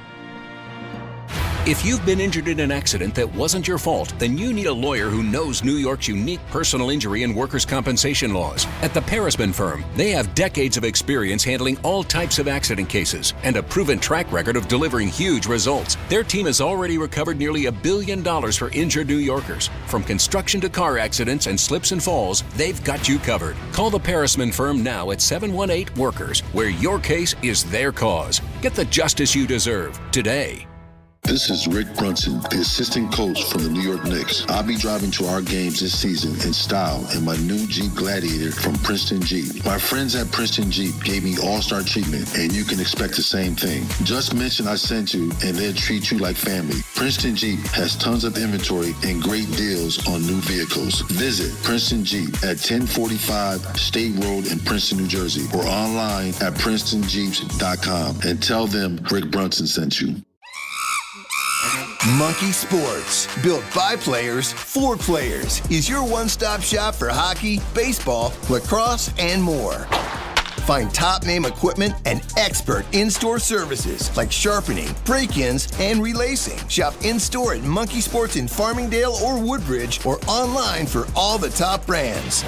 If you've been injured in an accident that wasn't your fault, then you need a lawyer who knows New York's unique personal injury and workers' compensation laws. At the Parisman Firm, they have decades of experience handling all types of accident cases and a proven track record of delivering huge results. Their team has already recovered nearly $1 billion for injured New Yorkers. From construction to car accidents and slips and falls, they've got you covered. Call the Parisman Firm now at 718-WORKERS, where your case is their cause. Get the justice you deserve today. This is Rick Brunson, the assistant coach from the New York Knicks. I'll be driving to our games this season in style in my new Jeep Gladiator from Princeton Jeep. My friends at Princeton Jeep gave me all-star treatment, and you can expect the same thing. Just mention I sent you, and they'll treat you like family. Princeton Jeep has tons of inventory and great deals on new vehicles. Visit Princeton Jeep at 1045 State Road in Princeton, New Jersey, or online at PrincetonJeeps.com and tell them Rick Brunson sent you. Monkey Sports, built by players for players, is your one-stop shop for hockey, baseball, lacrosse, and more. Find top-name equipment and expert in-store services like sharpening, break-ins, and relacing. Shop in-store at Monkey Sports in Farmingdale or Woodbridge, or online for all the top brands.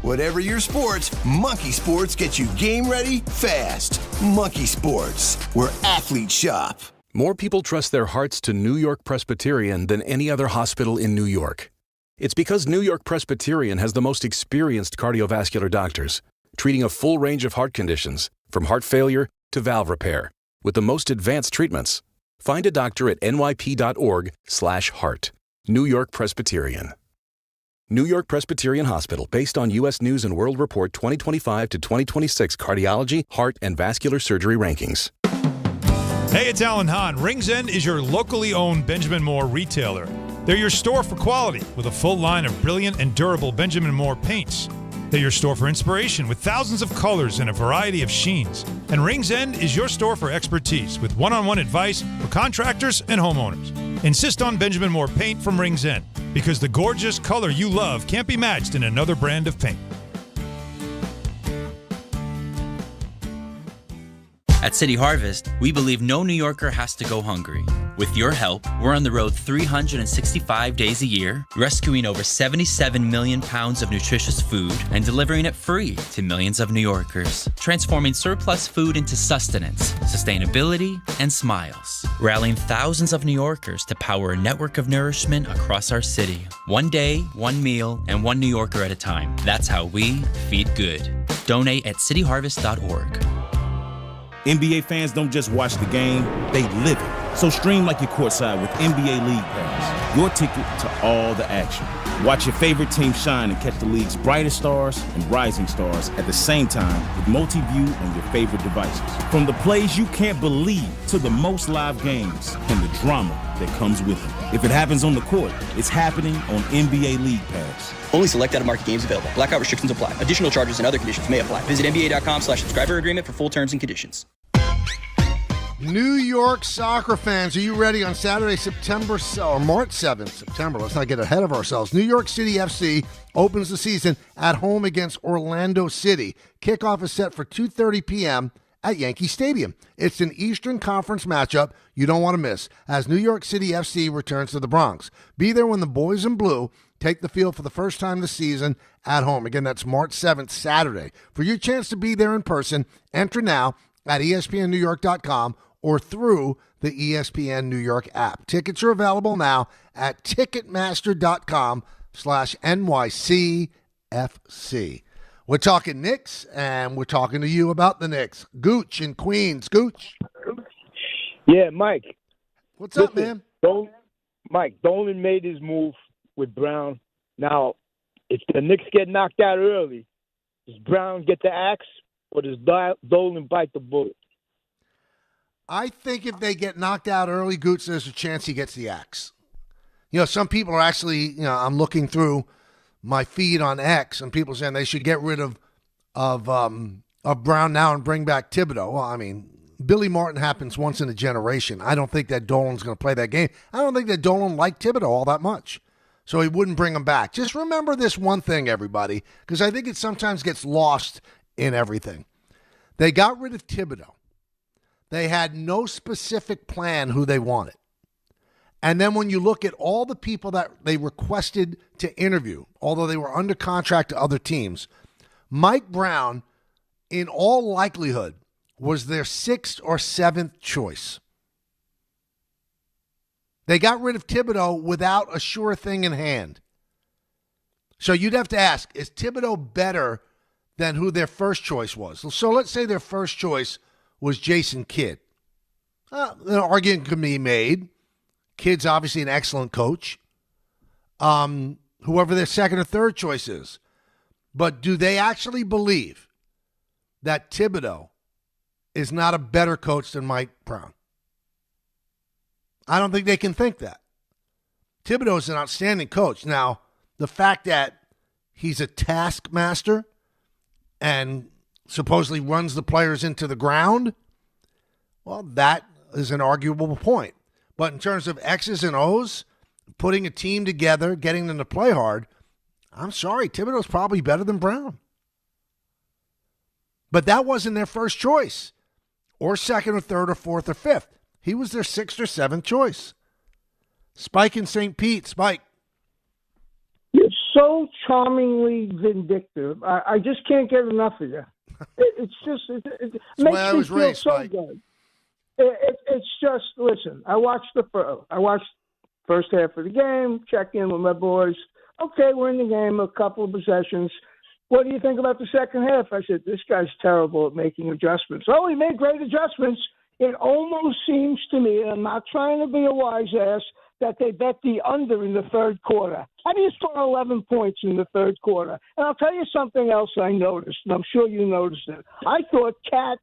Whatever your sports, Monkey Sports gets you game ready fast. Monkey Sports, where athletes shop. More people trust their hearts to New York Presbyterian than any other hospital in New York. It's because New York Presbyterian has the most experienced cardiovascular doctors, treating a full range of heart conditions, from heart failure to valve repair, with the most advanced treatments. Find a doctor at nyp.org/heart. New York Presbyterian. New York Presbyterian Hospital, based on U.S. News & World Report 2025 to 2026 cardiology, heart, and vascular surgery rankings. Hey, it's Alan Hahn. Rings End is your locally owned Benjamin Moore retailer. They're your store for quality with a full line of brilliant and durable Benjamin Moore paints. They're your store for inspiration with thousands of colors and a variety of sheens. And Rings End is your store for expertise with one-on-one advice for contractors and homeowners. Insist on Benjamin Moore paint from Rings End because the gorgeous color you love can't be matched in another brand of paint. At City Harvest, we believe no New Yorker has to go hungry. With your help, we're on the road 365 days a year, rescuing over 77 million pounds of nutritious food and delivering it free to millions of New Yorkers, transforming surplus food into sustenance, sustainability, and smiles, rallying thousands of New Yorkers to power a network of nourishment across our city. One day, one meal, and one New Yorker at a time. That's how we feed good. Donate at cityharvest.org. NBA fans don't just watch the game, they live it. So stream like you're courtside with NBA League Pass, your ticket to all the action. Watch your favorite team shine and catch the league's brightest stars and rising stars at the same time with multi-view on your favorite devices. From the plays you can't believe to the most live games and the drama that comes with it. If it happens on the court, it's happening on NBA League Pass. Only select out-of-market games available. Blackout restrictions apply. Additional charges and other conditions may apply. Visit NBA.com/subscriber agreement for full terms and conditions. New York soccer fans, are you ready on Saturday, March 7th, September? Let's not get ahead of ourselves. New York City FC opens the season at home against Orlando City. Kickoff is set for 2:30 p.m. at Yankee Stadium. It's an Eastern Conference matchup you don't want to miss as New York City FC returns to the Bronx. Be there when the boys in blue take the field for the first time this season at home. Again, that's March 7th, Saturday. For your chance to be there in person, enter now at ESPNNewYork.com or through the ESPN New York app. Tickets are available now at Ticketmaster.com/NYCFC. We're talking Knicks, and we're talking to you about the Knicks. Gooch in Queens. Gooch. Yeah, Mike. What's up, man? Mike, Dolan made his move with Brown. Now, if the Knicks get knocked out early, does Brown get the axe or does Dolan bite the bullet? I think if they get knocked out early, Gooch, there's a chance he gets the axe. You know, some people are actually, I'm looking through my feed on X, and people saying they should get rid of Brown now and bring back Thibodeau. Well, I mean, Billy Martin happens once in a generation. I don't think that Dolan's going to play that game. I don't think that Dolan liked Thibodeau all that much, so he wouldn't bring him back. Just remember this one thing, everybody, because I think it sometimes gets lost in everything. They got rid of Thibodeau. They had no specific plan who they wanted. And then when you look at all the people that they requested to interview, although they were under contract to other teams, Mike Brown, in all likelihood, was their 6th or 7th choice. They got rid of Thibodeau without a sure thing in hand. So you'd have to ask, is Thibodeau better than who their first choice was? So let's say their first choice was Jason Kidd. An argument can be made. Kidd's obviously an excellent coach. Whoever their second or third choice is. But do they actually believe that Thibodeau is not a better coach than Mike Brown? I don't think they can think that. Thibodeau is an outstanding coach. Now, the fact that he's a taskmaster and supposedly runs the players into the ground, well, that is an arguable point. But in terms of X's and O's, putting a team together, getting them to play hard, I'm sorry, Thibodeau's probably better than Brown. But that wasn't their first choice, or second or third or fourth or fifth. He was their 6th or 7th choice. Spike in St. Pete. Spike. You're so charmingly vindictive. I just can't get enough of you. It makes me feel so good. It's just, listen, I watched first half of the game, check in with my boys. Okay, we're in the game, a couple of possessions. What do you think about the second half? I said, this guy's terrible at making adjustments. Oh, he made great adjustments. It almost seems to me, and I'm not trying to be a wise ass, that they bet the under in the third quarter. How do you score 11 points in the third quarter? And I'll tell you something else I noticed, and I'm sure you noticed it. I thought Cat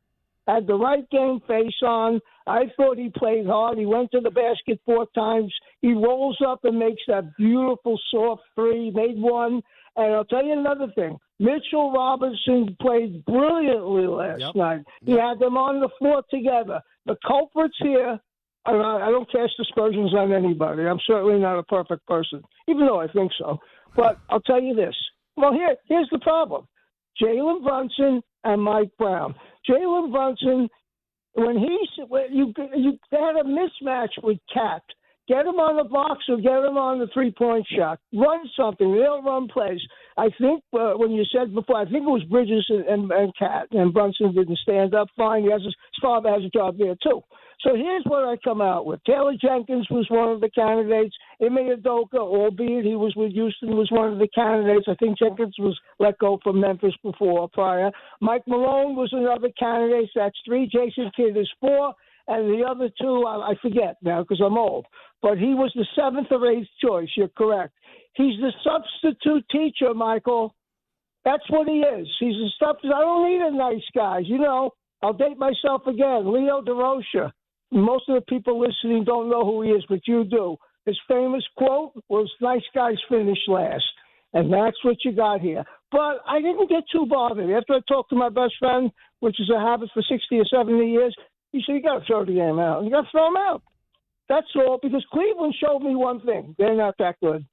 had the right game face on. I thought he played hard. He went to the basket 4 times. He rolls up and makes that beautiful soft three, made one. And I'll tell you another thing. Mitchell Robinson played brilliantly last night. He had them on the floor together. The culprits here, I don't cast aspersions on anybody. I'm certainly not a perfect person, even though I think so. But I'll tell you this. Well, here's the problem. Jalen Brunson and Mike Brown. Jalen Brunson, they had a mismatch with Cat. Get him on the box or get him on the three-point shot. Run something. They don't run plays. I think when you said before, I think it was Bridges and Cat, and Brunson didn't stand up fine. His father has a job there, too. So here's what I come out with. Taylor Jenkins was one of the candidates. Ime Udoka, albeit he was with Houston, was one of the candidates. I think Jenkins was let go from Memphis prior. Mike Malone was another candidate. That's 3. Jason Kidd is 4. And the other 2, I forget now because I'm old. But he was the 7th or 8th choice. You're correct. He's the substitute teacher, Michael. That's what he is. He's the substitute. I don't need a nice guy. I'll date myself again. Leo DeRocha. Most of the people listening don't know who he is, but you do. His famous quote was, nice guys finish last. And that's what you got here. But I didn't get too bothered. After I talked to my best friend, which is a habit for 60 or 70 years, he said, you got to throw the game out. You got to throw him out. That's all, because Cleveland showed me one thing. They're not that good.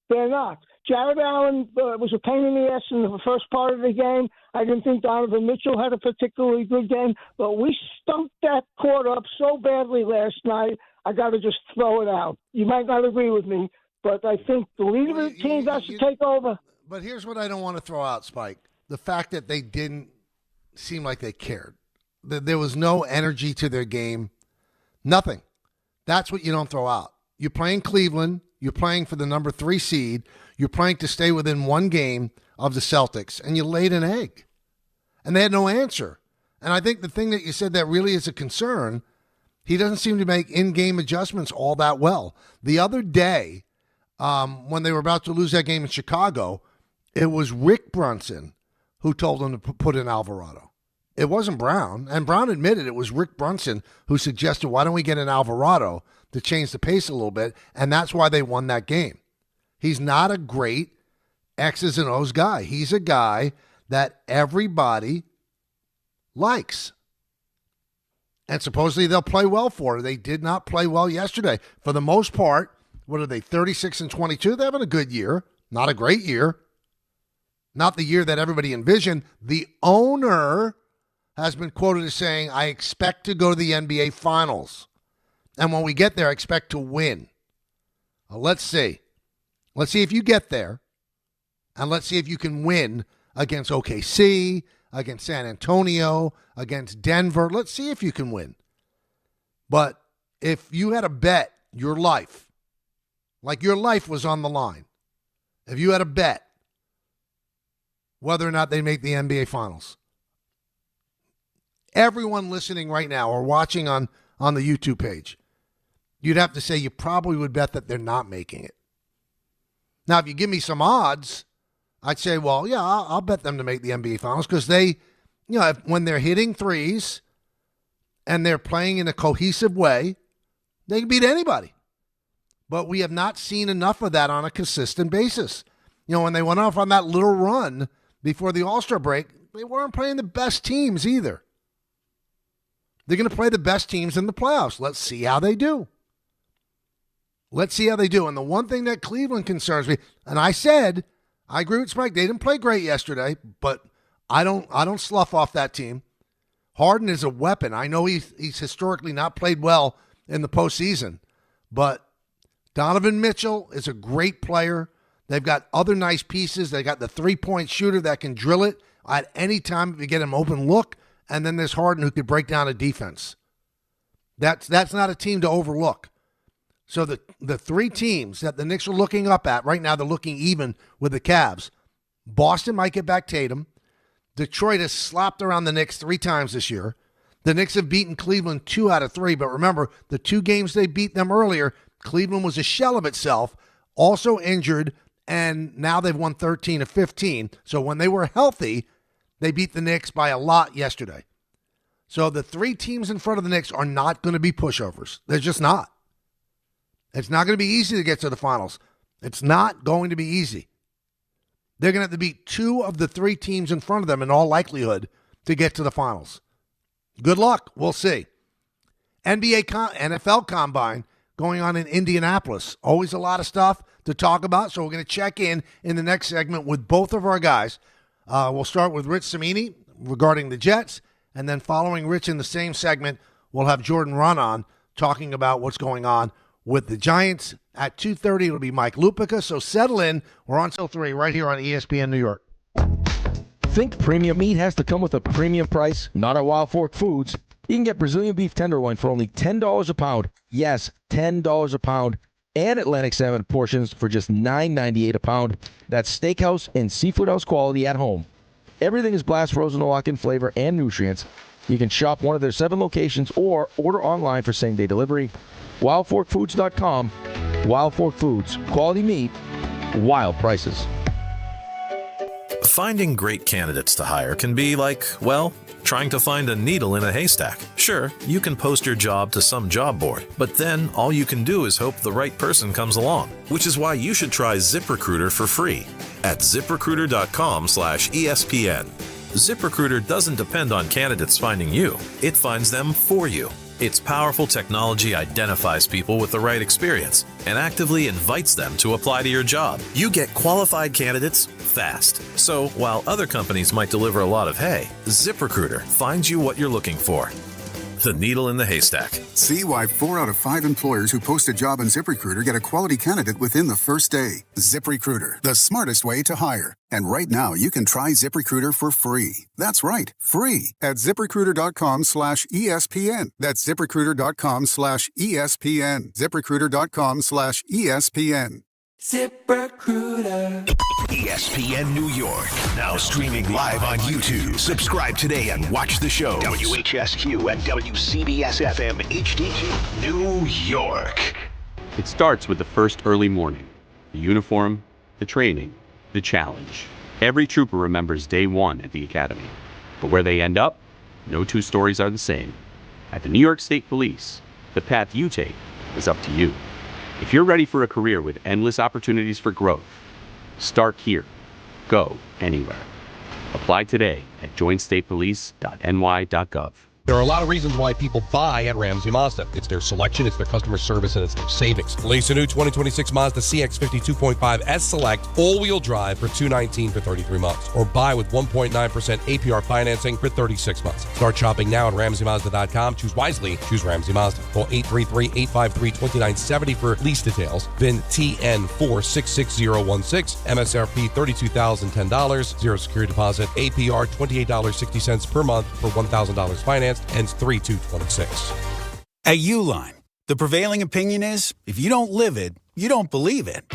They're not. Jared Allen was a pain in the ass in the first part of the game. I didn't think Donovan Mitchell had a particularly good game, but we stunk that court up so badly last night, I got to just throw it out. You might not agree with me, but I think the leader of the team has to take over. But here's what I don't want to throw out, Spike. The fact that they didn't seem like they cared. There was no energy to their game. Nothing. That's what you don't throw out. You're playing Cleveland. You're playing for the number 3 seed. You're playing to stay within one game of the Celtics, and you laid an egg. And they had no answer. And I think the thing that you said that really is a concern, he doesn't seem to make in-game adjustments all that well. The other day, when they were about to lose that game in Chicago, it was Rick Brunson who told them to put in Alvarado. It wasn't Brown. And Brown admitted it was Rick Brunson who suggested, why don't we get an Alvarado to change the pace a little bit? And that's why they won that game. He's not a great X's and O's guy. He's a guy that everybody likes. And supposedly they'll play well for it. They did not play well yesterday. For the most part, what are they, 36-22? They're having a good year. Not a great year. Not the year that everybody envisioned. The owner has been quoted as saying, I expect to go to the NBA Finals. And when we get there, I expect to win. Well, let's see. Let's see if you get there. And let's see if you can win against OKC, against San Antonio, against Denver. Let's see if you can win. But if you had to bet your life, like your life was on the line, if you had to bet whether or not they make the NBA Finals, everyone listening right now or watching on the YouTube page, you'd have to say you probably would bet that they're not making it. Now, if you give me some odds, I'd say, well, yeah, I'll bet them to make the NBA Finals because they, when they're hitting threes and they're playing in a cohesive way, they can beat anybody. But we have not seen enough of that on a consistent basis. When they went off on that little run before the All-Star break, they weren't playing the best teams either. They're going to play the best teams in the playoffs. Let's see how they do. Let's see how they do. And the one thing that Cleveland concerns me, and I said, I agree with Spike, they didn't play great yesterday, but I don't slough off that team. Harden is a weapon. I know he's historically not played well in the postseason, but Donovan Mitchell is a great player. They've got other nice pieces. They got the three-point shooter that can drill it at any time if you get him open look, and then there's Harden who could break down a defense. That's not a team to overlook. So the three teams that the Knicks are looking up at right now, they're looking even with the Cavs. Boston might get back Tatum. Detroit has slapped around the Knicks 3 times this year. The Knicks have beaten Cleveland 2 out of 3, but remember, the 2 games they beat them earlier, Cleveland was a shell of itself, also injured, and now they've won 13 of 15. So when they were healthy, they beat the Knicks by a lot yesterday. So the 3 teams in front of the Knicks are not going to be pushovers. They're just not. It's not going to be easy to get to the finals. It's not going to be easy. They're going to have to beat 2 of the 3 teams in front of them in all likelihood to get to the finals. Good luck. We'll see. NFL Combine going on in Indianapolis. Always a lot of stuff to talk about, so we're going to check in the next segment with both of our guys. We'll start with Rich Cimini regarding the Jets, and then following Rich in the same segment, we'll have Jordan Raanan talking about what's going on with the Giants. At 2:30, it'll be Mike Lupica, so settle in. We're on till 3 right here on ESPN New York. Think premium meat has to come with a premium price? Not at Wild Fork Foods. You can get Brazilian beef tenderloin for only $10 a pound. Yes, $10 a pound. And Atlantic salmon portions for just $9.98 a pound. That's steakhouse and seafood house quality at home. Everything is blast frozen to lock in flavor and nutrients. You can shop one of their 7 locations or order online for same-day delivery. WildForkFoods.com. Wild Fork Foods. Quality meat. Wild prices. Finding great candidates to hire can be like, well, trying to find a needle in a haystack. Sure, you can post your job to some job board, but then all you can do is hope the right person comes along, which is why you should try ZipRecruiter for free at ZipRecruiter.com/ESPN. ZipRecruiter doesn't depend on candidates finding you. It finds them for you. Its powerful technology identifies people with the right experience and actively invites them to apply to your job. You get qualified candidates fast. So while other companies might deliver a lot of hay, ZipRecruiter finds you what you're looking for. The needle in the haystack. See why 4 out of 5 employers who post a job on ZipRecruiter get a quality candidate within the first day. ZipRecruiter, the smartest way to hire. And right now, you can try ZipRecruiter for free. That's right, free at ZipRecruiter.com/ESPN. That's ZipRecruiter.com/ESPN. ZipRecruiter.com/ESPN. ZipRecruiter. ESPN New York. Now streaming live on YouTube. Subscribe today and watch the show. WHSQ and WCBS-FM HD2, New York. It starts with the first early morning. The uniform, the training, the challenge. Every trooper remembers day one at the academy. But where they end up, no two stories are the same. At the New York State Police, the path you take is up to you. If you're ready for a career with endless opportunities for growth, start here. Go anywhere. Apply today at joinstatepolice.ny.gov. There are a lot of reasons why people buy at Ramsey Mazda. It's their selection, it's their customer service, and it's their savings. Lease a new 2026 Mazda CX-50 2.5 Select all-wheel drive for $219 for 33 months. Or buy with 1.9% APR financing for 36 months. Start shopping now at RamseyMazda.com. Choose wisely. Choose Ramsey Mazda. Call 833-853-2970 for lease details. VIN TN466016. MSRP $32,010. Zero security deposit. APR $28.60 per month for $1,000 finance. Ends 3/2/26. At Uline, the prevailing opinion is, if you don't live it, you don't believe it.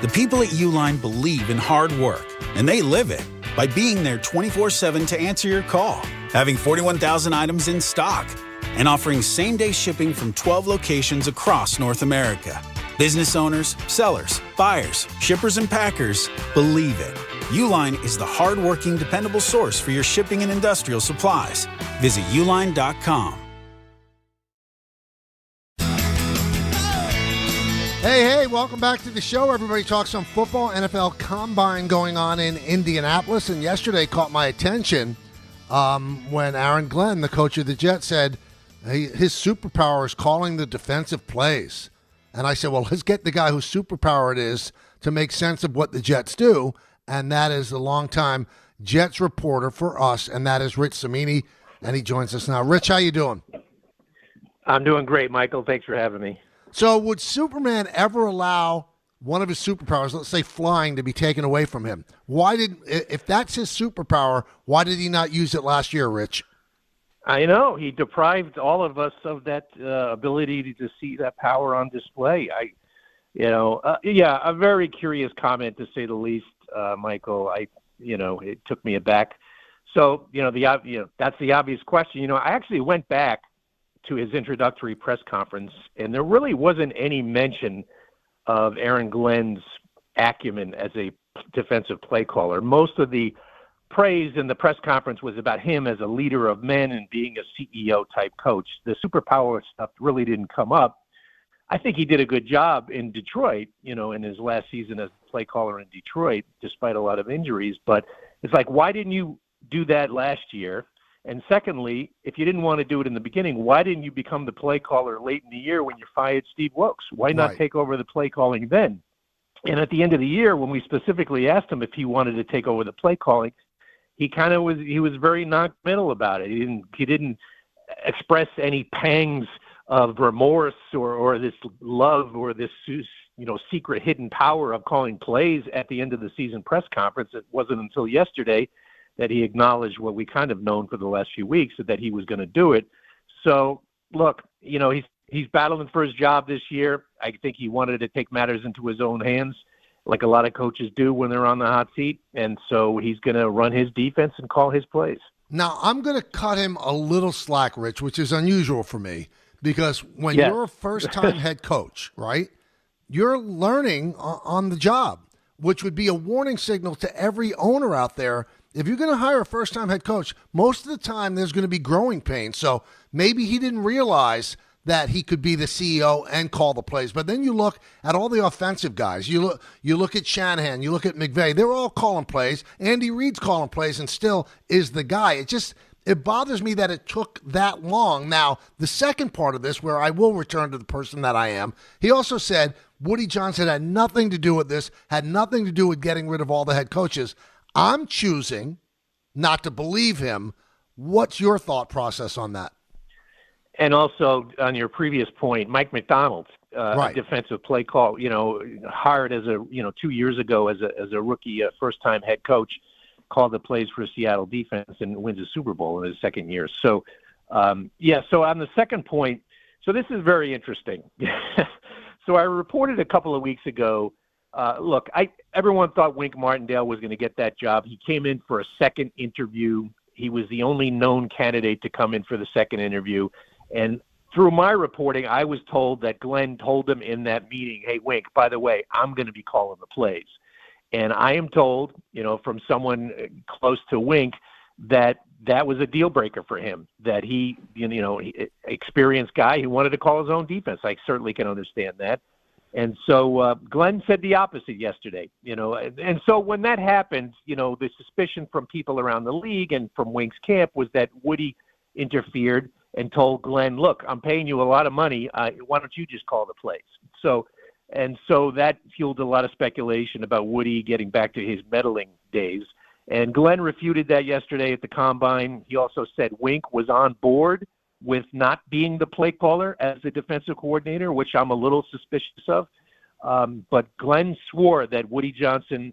The people at Uline believe in hard work, and they live it by being there 24/7 to answer your call, having 41,000 items in stock, and offering same-day shipping from 12 locations across North America. Business owners, sellers, buyers, shippers, and packers believe it. Uline is the hard-working, dependable source for your shipping and industrial supplies. Visit uline.com. Hey, welcome back to the show. Everybody talks some football. NFL Combine going on in Indianapolis, and yesterday caught my attention when Aaron Glenn, the coach of the Jets, said his superpower is calling the defensive plays. And I said, well, let's get the guy whose superpower it is to make sense of what the Jets do, and that is the longtime Jets reporter for us, and that is Rich Cimini, and he joins us now. Rich, how you doing? I'm doing great, Michael. Thanks for having me. So would Superman ever allow one of his superpowers, let's say flying, to be taken away from him? If that's his superpower, why did he not use it last year, Rich? I know. He deprived all of us of that ability to see that power on display. A very curious comment, to say the least, Michael. It took me aback. So, that's the obvious question. I actually went back to his introductory press conference, and there really wasn't any mention of Aaron Glenn's acumen as a defensive play caller. Most of the praise in the press conference was about him as a leader of men and being a CEO-type coach. The superpower stuff really didn't come up. I think he did a good job in Detroit, in his last season as play caller in Detroit, despite a lot of injuries. But it's like, why didn't you do that last year? And secondly, if you didn't want to do it in the beginning, why didn't you become the play caller late in the year when you fired Steve Wilkes? Why not take over the play calling then? And at the end of the year, when we specifically asked him if he wanted to take over the play calling, he was very non-committal about it. He didn't express any pangs of remorse or this love or this secret hidden power of calling plays at the end of the season press conference. It wasn't until yesterday that he acknowledged what we kind of known for the last few weeks, that he was going to do it. So look, he's battling for his job this year. I think he wanted to take matters into his own hands, like a lot of coaches do when they're on the hot seat. And so he's going to run his defense and call his plays. Now, I'm going to cut him a little slack, Rich, which is unusual for me, because when you're a first-time head coach, right, you're learning on the job, which would be a warning signal to every owner out there. If you're going to hire a first-time head coach, most of the time there's going to be growing pains. So maybe he didn't realize that he could be the CEO and call the plays. But then you look at all the offensive guys. You look at Shanahan. You look at McVay. They're all calling plays. Andy Reid's calling plays and still is the guy. It bothers me that it took that long. Now, the second part of this, where I will return to the person that I am, he also said Woody Johnson had nothing to do with this, had nothing to do with getting rid of all the head coaches. I'm choosing not to believe him. What's your thought process on that? And also on your previous point, Mike McDonald, a defensive play call, hired as 2 years ago as a rookie, first-time head coach, called the plays for Seattle defense and wins a Super Bowl in his second year. So, so on the second point, so this is very interesting. So I reported a couple of weeks ago, everyone thought Wink Martindale was going to get that job. He came in for a second interview. He was the only known candidate to come in for the second interview. And through my reporting, I was told that Glenn told him in that meeting, hey, Wink, by the way, I'm going to be calling the plays. And I am told, from someone close to Wink, that was a deal breaker for him, that he, experienced guy who wanted to call his own defense. I certainly can understand that. And so Glenn said the opposite yesterday, and so when that happened, the suspicion from people around the league and from Wink's camp was that Woody interfered and told Glenn, look, I'm paying you a lot of money. Why don't you just call the plays? So that fueled a lot of speculation about Woody getting back to his meddling days. And Glenn refuted that yesterday at the Combine. He also said Wink was on board with not being the play caller as the defensive coordinator, which I'm a little suspicious of. But Glenn swore that Woody Johnson,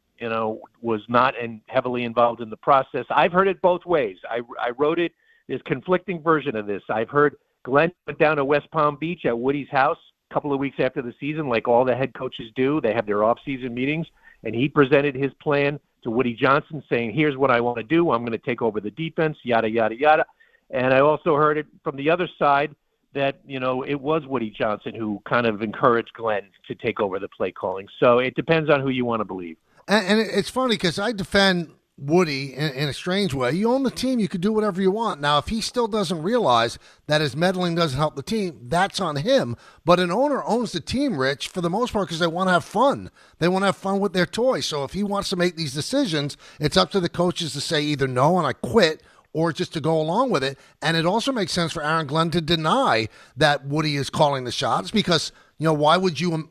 was not heavily involved in the process. I've heard it both ways. I wrote it. There's conflicting version of this. I've heard Glenn went down to West Palm Beach at Woody's house a couple of weeks after the season, like all the head coaches do. They have their off-season meetings, and he presented his plan to Woody Johnson saying, here's what I want to do. I'm going to take over the defense, yada, yada, yada. And I also heard it from the other side that, it was Woody Johnson who kind of encouraged Glenn to take over the play calling. So it depends on who you want to believe. And it's funny because I defend Woody in a strange way. You own the team. You could do whatever you want. Now, if he still doesn't realize that his meddling doesn't help the team, that's on him. But an owner owns the team, Rich, for the most part because they want to have fun. They want to have fun with their toys. So if he wants to make these decisions, it's up to the coaches to say either no and I quit or just to go along with it. And it also makes sense for Aaron Glenn to deny that Woody is calling the shots because, why would you,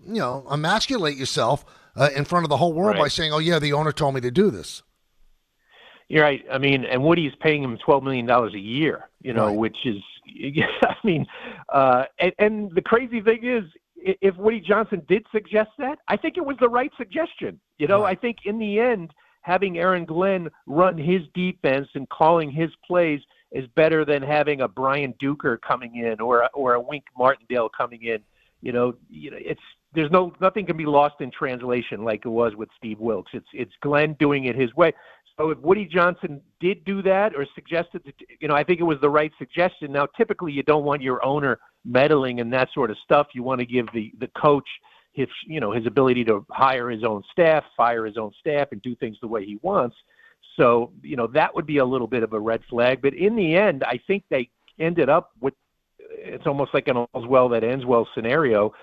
emasculate yourself in front of the whole world by saying, oh, yeah, the owner told me to do this. You're right. I mean, and Woody's paying him $12 million a year, which is, and the crazy thing is, if Woody Johnson did suggest that, I think it was the right suggestion. I think in the end, having Aaron Glenn run his defense and calling his plays is better than having a Brian Duker coming in or a Wink Martindale coming in. Nothing can be lost in translation like it was with Steve Wilks. It's Glenn doing it his way. So if Woody Johnson did do that or suggested, I think it was the right suggestion. Now, typically you don't want your owner meddling and that sort of stuff. You want to give the coach his ability to hire his own staff, fire his own staff, and do things the way he wants. So, that would be a little bit of a red flag. But in the end, I think they ended up with, it's almost like an all's well that ends well scenario,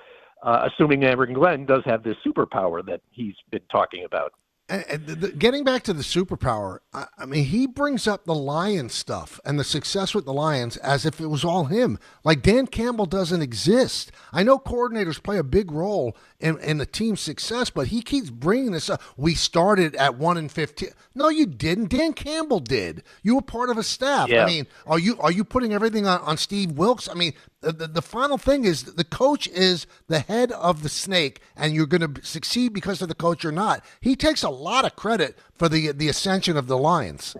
assuming Aaron Glenn does have this superpower that he's been talking about. And getting back to the superpower, I mean, he brings up the Lions stuff and the success with the Lions as if it was all him. Like Dan Campbell doesn't exist. I know coordinators play a big role in the team's success, but he keeps bringing this up. We started at 1-15. No, you didn't. Dan Campbell did. You were part of a staff. Yeah. I mean, are you putting everything on Steve Wilks? I mean, the final thing is the coach is the head of the snake, and you're going to succeed because of the coach or not. He takes a lot of credit for the ascension of the Lions.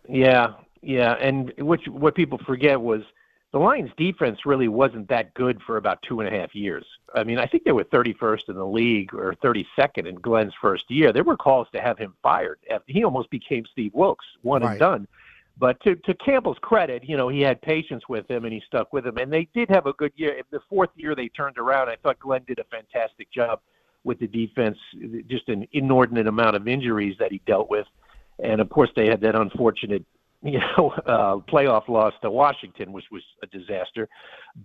Yeah, and what people forget was the Lions' defense really wasn't that good for about 2.5 years. I mean, I think they were 31st in the league or 32nd in Glenn's first year. There were calls to have him fired. He almost became Steve Wilks, one and done. But to Campbell's credit, he had patience with him and he stuck with him. And they did have a good year. In the fourth year they turned around. I thought Glenn did a fantastic job with the defense, just an inordinate amount of injuries that he dealt with. And, of course, they had that unfortunate, playoff loss to Washington, which was a disaster.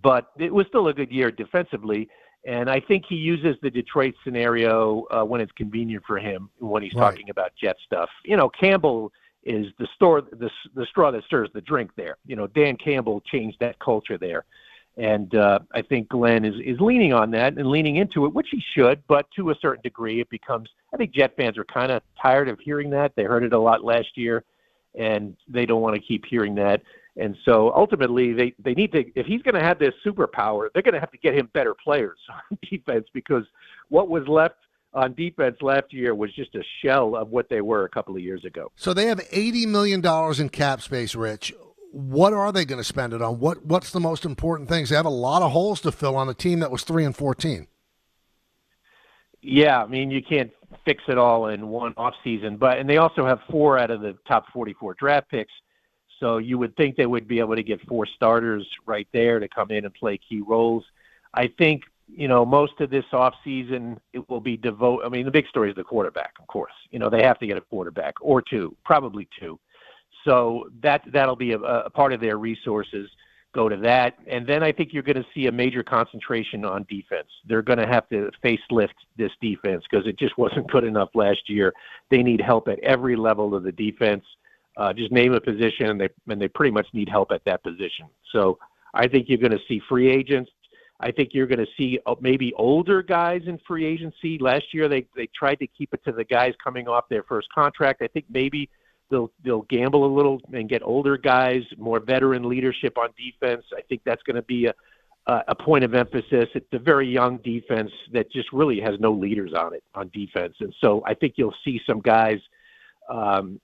But it was still a good year defensively. And I think he uses the Detroit scenario when it's convenient for him when he's talking about Jet stuff. Campbell is the straw that stirs the drink there. Dan Campbell changed that culture there. And I think Glenn is leaning on that and leaning into it, which he should, but to a certain degree it becomes, I think Jet fans are kind of tired of hearing that. They heard it a lot last year, and they don't want to keep hearing that. And so ultimately they need to, if he's going to have this superpower, they're going to have to get him better players on defense, because what was left on defense last year was just a shell of what they were a couple of years ago. So they have $80 million in cap space, Rich. What are they going to spend it on? What's the most important things? They have a lot of holes to fill on a team that was 3-14. Yeah, I mean, you can't fix it all in one offseason, and they also have 4 out of the top 44 draft picks. So you would think they would be able to get 4 starters right there to come in and play key roles. I think, most of this offseason, it will be I mean, the big story is the quarterback, of course. They have to get a quarterback or 2, probably 2. So that'll be a part of their resources go to that. And then I think you're going to see a major concentration on defense. They're going to have to facelift this defense because it just wasn't good enough last year. They need help at every level of the defense. Just name a position, and they pretty much need help at that position. So I think you're going to see free agents. I think you're going to see maybe older guys in free agency. Last year they tried to keep it to the guys coming off their first contract. I think maybe they'll gamble a little and get older guys, more veteran leadership on defense. I think that's going to be a point of emphasis. It's a very young defense that just really has no leaders on it on defense. And so I think you'll see some guys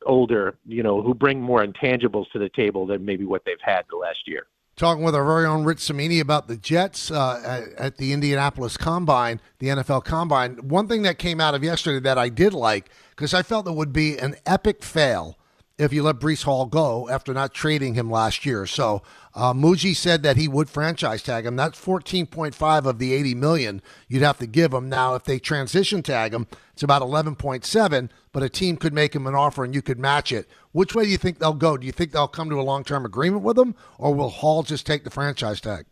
older, who bring more intangibles to the table than maybe what they've had the last year. Talking with our very own Rich Cimini about the Jets at the Indianapolis Combine, the NFL Combine. One thing that came out of yesterday that I did like, because I felt it would be an epic fail if you let Breece Hall go after not trading him last year. So Muji said that he would franchise tag him. That's 14.5 of the $80 million you'd have to give him. Now, if they transition tag him, it's about 11.7, but a team could make him an offer and you could match it. Which way do you think they'll go? Do you think they'll come to a long-term agreement with him, or will Hall just take the franchise tag?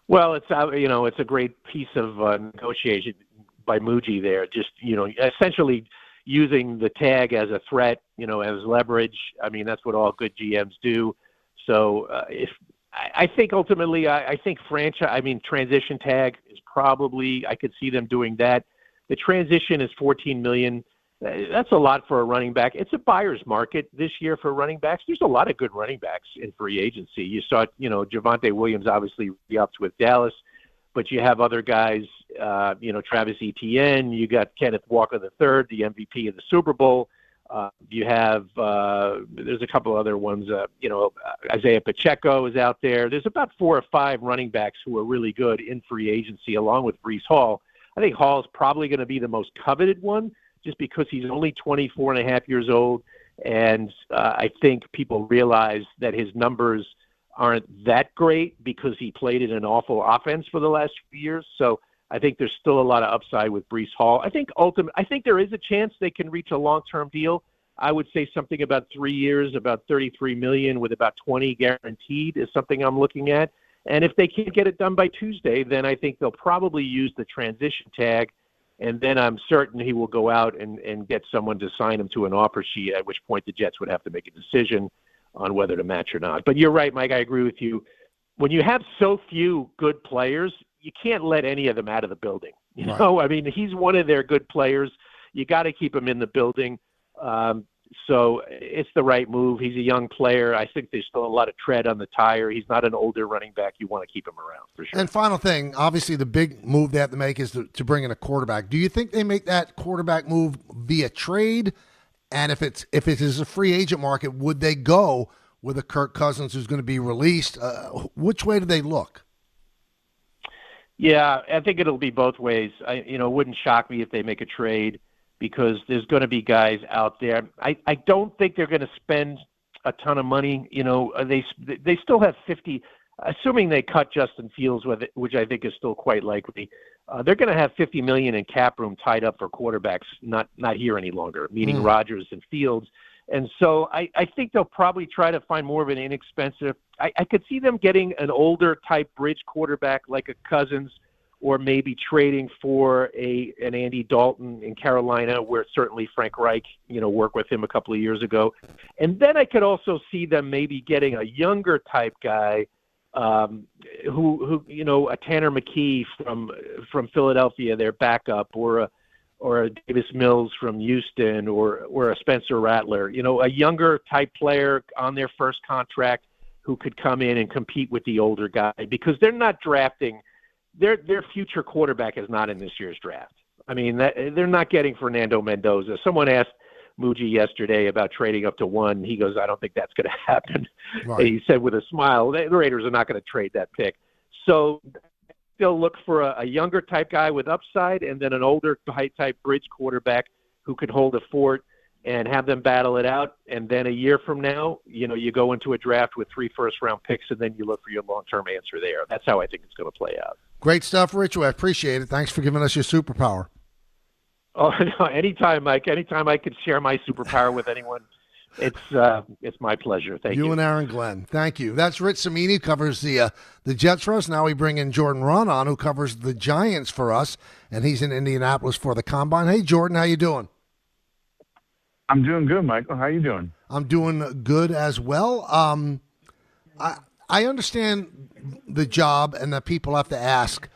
Well, it's a great piece of negotiation by Muji there. Just essentially using the tag as a threat, as leverage. I mean, that's what all good GMs do. So I think ultimately, I think transition tag is probably, I could see them doing that. The transition is $14 million. That's a lot for a running back. It's a buyer's market this year for running backs. There's a lot of good running backs in free agency. You saw, Javonte Williams obviously re-upped with Dallas, but you have other guys, Travis Etienne. You got Kenneth Walker III, the MVP of the Super Bowl. You have there's a couple other ones. Isaiah Pacheco is out there. There's about 4 or 5 running backs who are really good in free agency, along with Breece Hall. I think Hall is probably going to be the most coveted one, just because he's only 24 and a half years old, and I think people realize that his numbers aren't that great because he played in an awful offense for the last few years. So I think there's still a lot of upside with Breece Hall. I think there is a chance they can reach a long-term deal. I would say something about 3 years, about $33 million with about 20 guaranteed is something I'm looking at. And if they can't get it done by Tuesday, then I think they'll probably use the transition tag. And then I'm certain he will go out and get someone to sign him to an offer sheet, at which point the Jets would have to make a decision on whether to match or not. But you're right, Mike, I agree with you. When you have so few good players, you can't let any of them out of the building. I mean, he's one of their good players. You got to keep him in the building. So it's the right move. He's a young player. I think there's still a lot of tread on the tire. He's not an older running back. You want to keep him around for sure. And final thing, obviously the big move they have to make is to bring in a quarterback. Do you think they make that quarterback move via trade? And if it is a free agent market, would they go with a Kirk Cousins who's going to be released? Which way do they look? Yeah, I think it'll be both ways. It wouldn't shock me if they make a trade, because there's going to be guys out there. I don't think they're going to spend a ton of money. They still have 50, assuming they cut Justin Fields with it, which I think is still quite likely. They're going to have $50 million in cap room tied up for quarterbacks not here any longer, meaning Rodgers and Fields. And so I think they'll probably try to find more of an inexpensive. I could see them getting an older type bridge quarterback like a Cousins, or maybe trading for an Andy Dalton in Carolina, where certainly Frank Reich, worked with him a couple of years ago. And then I could also see them maybe getting a younger type guy, who a Tanner McKee from Philadelphia, their backup, or a Davis Mills from Houston, or a Spencer Rattler, a younger type player on their first contract who could come in and compete with the older guy, because they're not drafting. Their future quarterback is not in this year's draft. I mean, they're not getting Fernando Mendoza. Someone asked Muji yesterday about trading up to 1. He goes, I don't think that's going to happen. Right. And he said with a smile, the Raiders are not going to trade that pick. So they'll look for a younger type guy with upside, and then an older type bridge quarterback who could hold a fort and have them battle it out. And then a year from now, you go into a draft with 3 first-round picks, and then you look for your long-term answer there. That's how I think it's going to play out. Great stuff, Rich. I appreciate it. Thanks for giving us your superpower. Oh, no, anytime, Mike. Anytime I could share my superpower with anyone, it's my pleasure. Thank you. You and Aaron Glenn. Thank you. That's Rich Cimini, covers the Jets for us. Now we bring in Jordan Raanan, who covers the Giants for us, and he's in Indianapolis for the Combine. Hey, Jordan, how you doing? I'm doing good, Michael. How you doing? I'm doing good as well. I understand the job and that people have to ask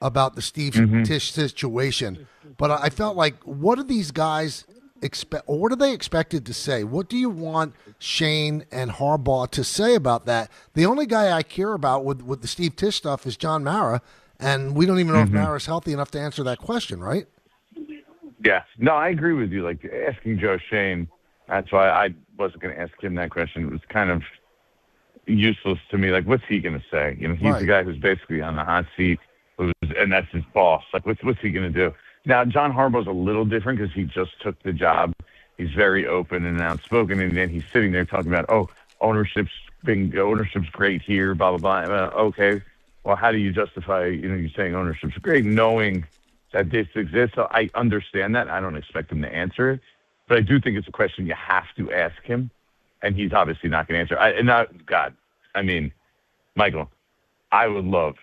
about the Steve Tisch situation, but I felt like, what do these guys expect, or what are they expected to say? What do you want Shane and Harbaugh to say about that? The only guy I care about with the Steve Tisch stuff is John Mara, and we don't even know if Mara's healthy enough to answer that question, right? Yeah. No, I agree with you. Like, asking Joe Shane, that's why I wasn't going to ask him that question. It was kind of useless to me. Like, what's he going to say? He's Right. the guy who's basically on the hot seat, and that's his boss. Like, what's he going to do? Now, John Harbaugh's a little different because he just took the job. He's very open and outspoken, and then he's sitting there talking about, ownership's great here, blah, blah, blah. Okay, well, how do you justify, you saying ownership's great, knowing that this exists? So I understand that. I don't expect him to answer it, but I do think it's a question you have to ask him, and he's obviously not going to answer. Michael, I would love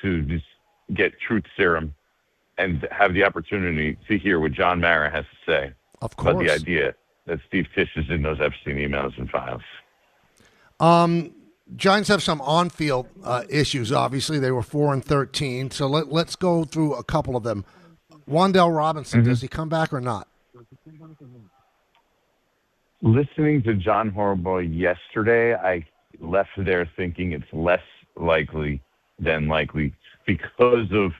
to just get truth serum and have the opportunity to hear what John Mara has to say about the idea that Steve Tisch is in those Epstein emails and files. Giants have some on-field issues, obviously. They were 4-13, so let's go through a couple of them. Wan'Dale Robinson, does he come back or not? Listening to John Harbaugh yesterday, I left there thinking it's less likely than likely because of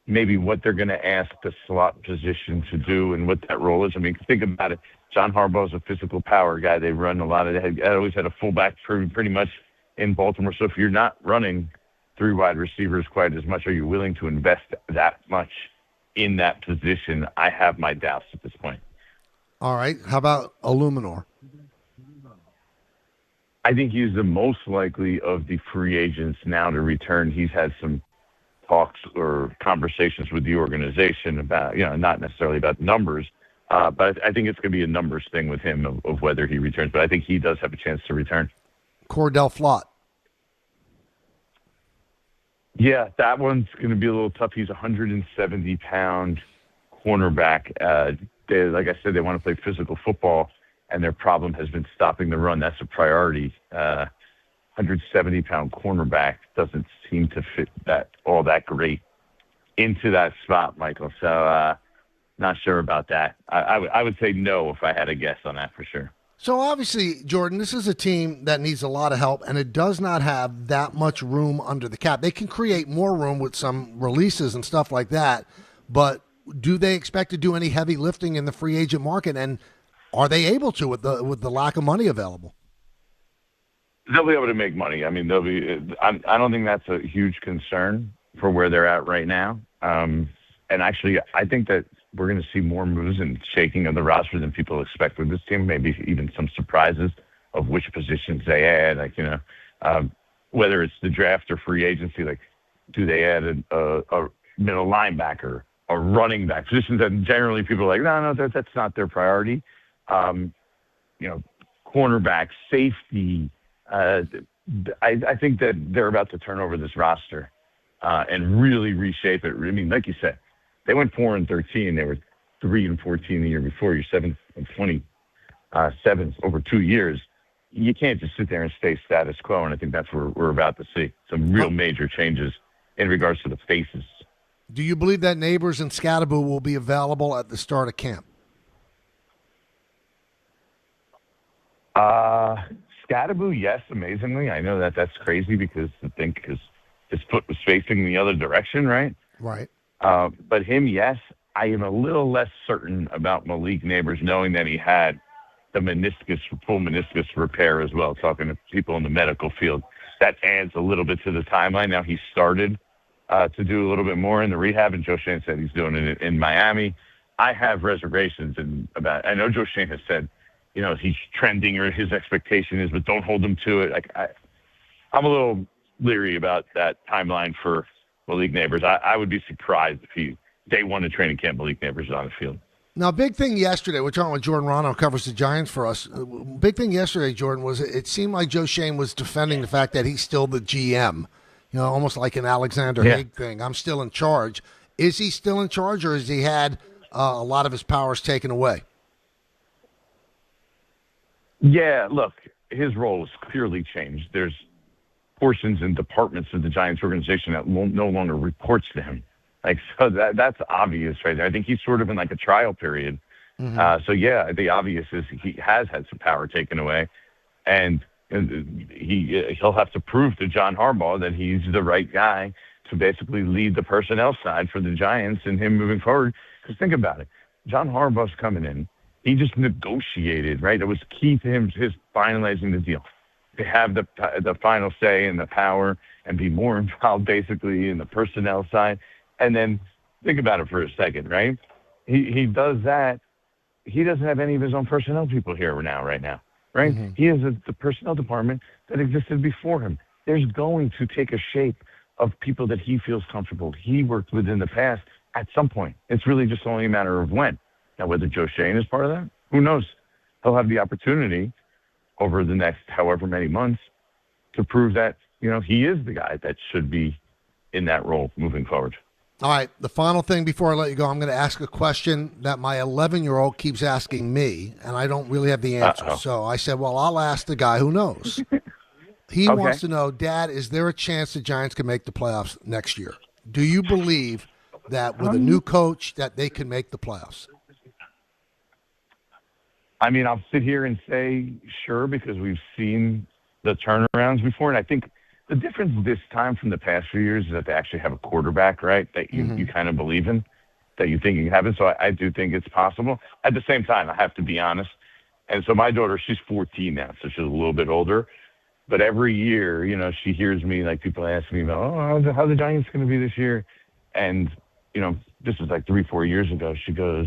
maybe what they're going to ask the slot position to do and what that role is. I mean, think about it. John Harbaugh's a physical power guy. They run a lot of – I always had a fullback pretty much in Baltimore. So if you're not running 3 wide receivers quite as much, are you willing to invest that much in that position? I have my doubts at this point. All right. How about Illuminor? I think he's the most likely of the free agents now to return. He's had some talks or conversations with the organization about, not necessarily about numbers, but I think it's going to be a numbers thing with him of whether he returns. But I think he does have a chance to return. Cordell Flott. Yeah, that one's going to be a little tough. He's a 170-pound cornerback. Like I said, they want to play physical football, and their problem has been stopping the run. That's a priority. 170-pound cornerback doesn't seem to fit all that great into that spot, Michael. So not sure about that. I would say no if I had a guess on that for sure. So obviously, Jordan, this is a team that needs a lot of help, and it does not have that much room under the cap. They can create more room with some releases and stuff like that, but do they expect to do any heavy lifting in the free agent market, and are they able to with the lack of money available? They'll be able to make money. I mean, I don't think that's a huge concern for where they're at right now. And actually, I think that we're going to see more moves and shaking of the roster than people expect with this team. Maybe even some surprises of which positions they add. Whether it's the draft or free agency, like do they add a middle linebacker, a running back, positions that generally people are like, no, that's not their priority. Cornerback, safety. I think that they're about to turn over this roster, and really reshape it. I mean, like you said, they went 4-13. They were 3-14 the year before. You're 7-27 over 2 years. You can't just sit there and stay status quo, and I think that's what we're about to see. Some real major changes in regards to the faces. Do you believe that Neighbors and Scatterbo will be available at the start of camp? Scatterbo, yes, amazingly. I know that's crazy because his foot was facing the other direction, right? Right. But him, yes. I am a little less certain about Malik Neighbors, knowing that he had the full meniscus repair as well, talking to people in the medical field. That adds a little bit to the timeline. Now he started to do a little bit more in the rehab, and Joe Schoen said he's doing it in Miami. I have reservations I know Joe Schoen has said, he's trending or his expectation is, but don't hold him to it. I'm a little leery about that timeline for Malik Neighbors. I would be surprised if day one of training camp, Malik Neighbors is on the field. Now, big thing yesterday, we're talking with Jordan Raanan, who covers the Giants for us. Big thing yesterday, Jordan, was it seemed like Joe Schoen was defending the fact that he's still the GM, almost like an Alexander Haig thing. I'm still in charge. Is he still in charge, or has he had a lot of his powers taken away? Yeah, look, his role has clearly changed. There's portions and departments of the Giants organization that no longer reports to him. So that's obvious right there. I think he's sort of in a trial period. Mm-hmm. So yeah, the obvious is he has had some power taken away, and he'll have to prove to John Harbaugh that he's the right guy to basically lead the personnel side for the Giants and him moving forward. Because think about it, John Harbaugh's coming in. He just negotiated, right? It was key to him, his finalizing the deal, to have the final say and the power and be more involved basically in the personnel side. And then think about it for a second, right? He does that. He doesn't have any of his own personnel people here right now, right? Mm-hmm. He has the personnel department that existed before him. There's going to take a shape of people that he feels comfortable. He worked with in the past at some point. It's really just only a matter of when. Now, whether Joe Schoen is part of that, who knows? He'll have the opportunity over the next however many months to prove that, he is the guy that should be in that role moving forward. All right, the final thing before I let you go, I'm going to ask a question that my 11-year-old keeps asking me, and I don't really have the answer. Uh-oh. So I said, well, I'll ask the guy who knows. He wants to know, Dad, is there a chance the Giants can make the playoffs next year? Do you believe that with a new coach that they can make the playoffs? I mean, I'll sit here and say sure because we've seen the turnarounds before, and I think the difference this time from the past few years is that they actually have a quarterback, right, that you kind of believe in, that you think can happen. So I do think it's possible. At the same time, I have to be honest. And so my daughter, she's 14 now, so she's a little bit older. But every year, she hears me, people ask me about, how's the Giants going to be this year? And, this was 3-4 years ago. She goes,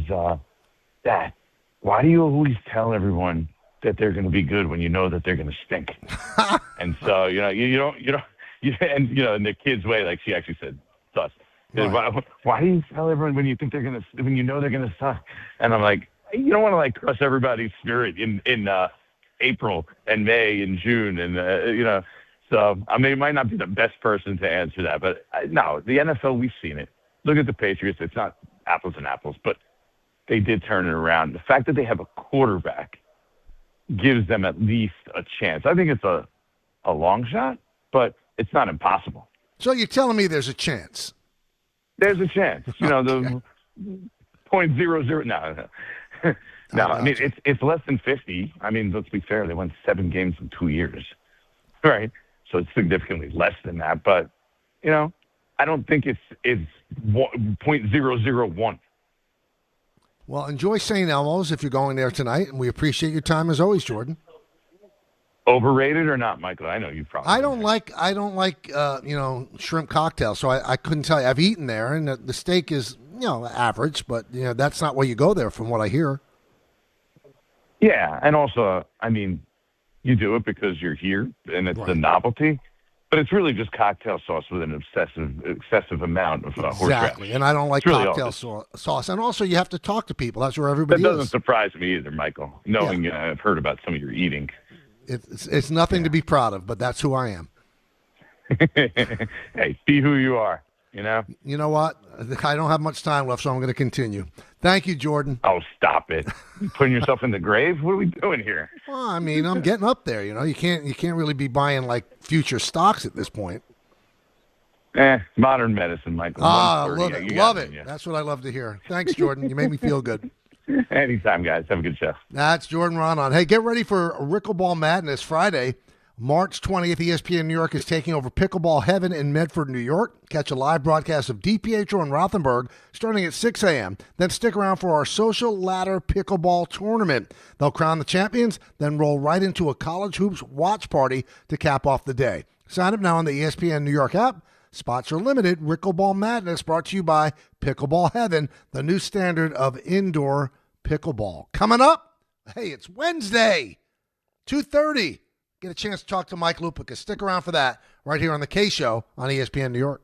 Dad, why do you always tell everyone that they're going to be good when you know that they're going to stink? And so, you don't, in the kid's way, she actually said, sus. Right. Why do you tell everyone when you think when you know they're going to suck? And I'm like, you don't want to crush everybody's spirit in April and May and June. And, so I mean, it might not be the best person to answer that, but no, the NFL, we've seen it. Look at the Patriots. It's not apples and apples, but they did turn it around. The fact that they have a quarterback gives them at least a chance. I think it's a long shot, but it's not impossible. So you're telling me there's a chance? There's a chance. The 0.00. No. No, I mean, it's less than 50. I mean, let's be fair. They won 7 games in 2 years, right? So it's significantly less than that. But, I don't think it's 0.001. Well, enjoy St. Elmo's if you're going there tonight, and we appreciate your time as always, Jordan. Overrated or not, Michael? I know you probably. I don't like shrimp cocktails, so I couldn't tell you. I've eaten there, and the steak is average, but that's not where you go there, from what I hear. Yeah, and also, I mean, you do it because you're here, and it's the novelty. But it's really just cocktail sauce with an excessive amount of horseradish. Exactly, and I don't like cocktail sauce. And also, you have to talk to people. That's where everybody is. That doesn't surprise me either, Michael, knowing I've heard about some of your eating. It's nothing to be proud of, but that's who I am. Hey, be who you are. You know what? I don't have much time left, so I'm going to continue. Thank you, Jordan. Oh, stop it! You putting yourself in the grave? What are we doing here? Well, I mean, I'm getting up there. You can't really be buying like future stocks at this point. Modern medicine, Michael. Love it. That's what I love to hear. Thanks, Jordan. You made me feel good. Anytime, guys. Have a good show. That's Jordan Raanan. Hey, get ready for Rickleball Madness Friday. March 20th, ESPN New York is taking over Pickleball Heaven in Medford, New York. Catch a live broadcast of DiPietro and Rothenberg starting at 6 a.m. Then stick around for our Social Ladder Pickleball Tournament. They'll crown the champions, then roll right into a college hoops watch party to cap off the day. Sign up now on the ESPN New York app. Spots are limited. Rickleball Madness brought to you by Pickleball Heaven, the new standard of indoor pickleball. Coming up, hey, it's Wednesday, 2:30. Get a chance to talk to Mike Lupica. Stick around for that right here on the K Show on ESPN New York.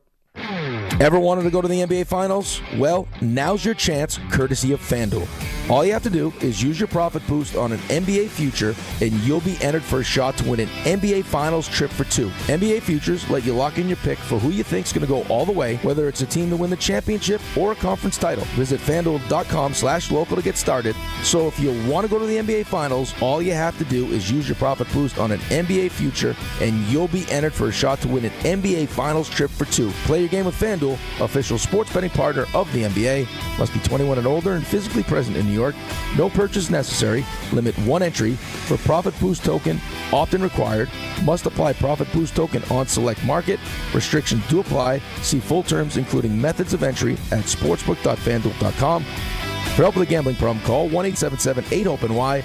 Ever wanted to go to the NBA Finals? Well, now's your chance, courtesy of FanDuel. All you have to do is use your profit boost on an NBA future, and you'll be entered for a shot to win an NBA Finals trip for two. NBA futures let you lock in your pick for who you think's going to go all the way, whether it's a team to win the championship or a conference title. Visit FanDuel.com/local to get started. So if you want to go to the NBA Finals, all you have to do is use your profit boost on an NBA future, and you'll be entered for a shot to win an NBA Finals trip for two. Play your game with FanDuel, official sports betting partner of the NBA. Must be 21 and older and physically present in New York. No purchase necessary. Limit one entry for profit boost token. Often required. Must apply profit boost token on select market. Restrictions do apply. See full terms including methods of entry at sportsbook.fanduel.com. For help with a gambling problem, call 1-877-8-HOPE-NY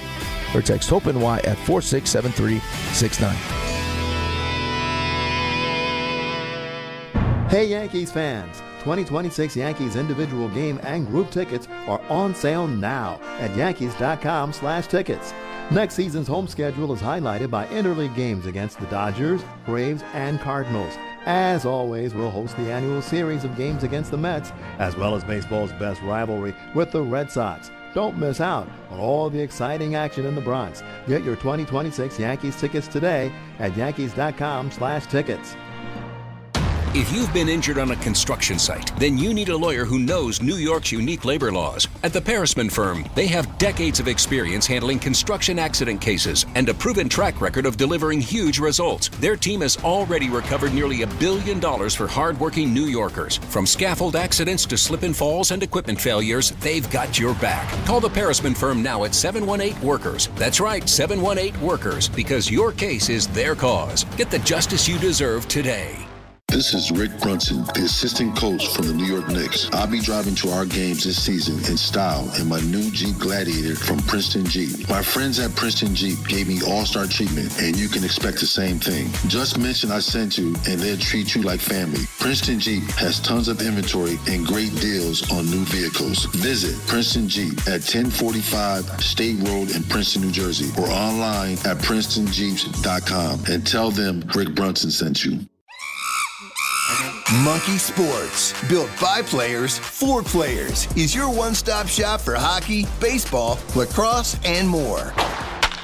or text HOPE-NY at 467369. Hey Yankees fans, 2026 Yankees individual game and group tickets are on sale now at Yankees.com/tickets. Next season's home schedule is highlighted by interleague games against the Dodgers, Braves, and Cardinals. As always, we'll host the annual series of games against the Mets, as well as baseball's best rivalry with the Red Sox. Don't miss out on all the exciting action in the Bronx. Get your 2026 Yankees tickets today at Yankees.com/tickets. If you've been injured on a construction site, then you need a lawyer who knows New York's unique labor laws. At the Parisman Firm, they have decades of experience handling construction accident cases and a proven track record of delivering huge results. Their team has already recovered nearly $1 billion for hardworking New Yorkers. From scaffold accidents to slip and falls and equipment failures, they've got your back. Call the Parisman Firm now at 718-WORKERS. That's right, 718-WORKERS, because your case is their cause. Get the justice you deserve today. This is Rick Brunson, the assistant coach from the New York Knicks. I'll be driving to our games this season in style in my new Jeep Gladiator from Princeton Jeep. My friends at Princeton Jeep gave me all-star treatment, and you can expect the same thing. Just mention I sent you, and they'll treat you like family. Princeton Jeep has tons of inventory and great deals on new vehicles. Visit Princeton Jeep at 1045 State Road in Princeton, New Jersey, or online at PrincetonJeeps.com and tell them Rick Brunson sent you. Monkey Sports, built by players for players, is your one-stop shop for hockey, baseball, lacrosse, and more.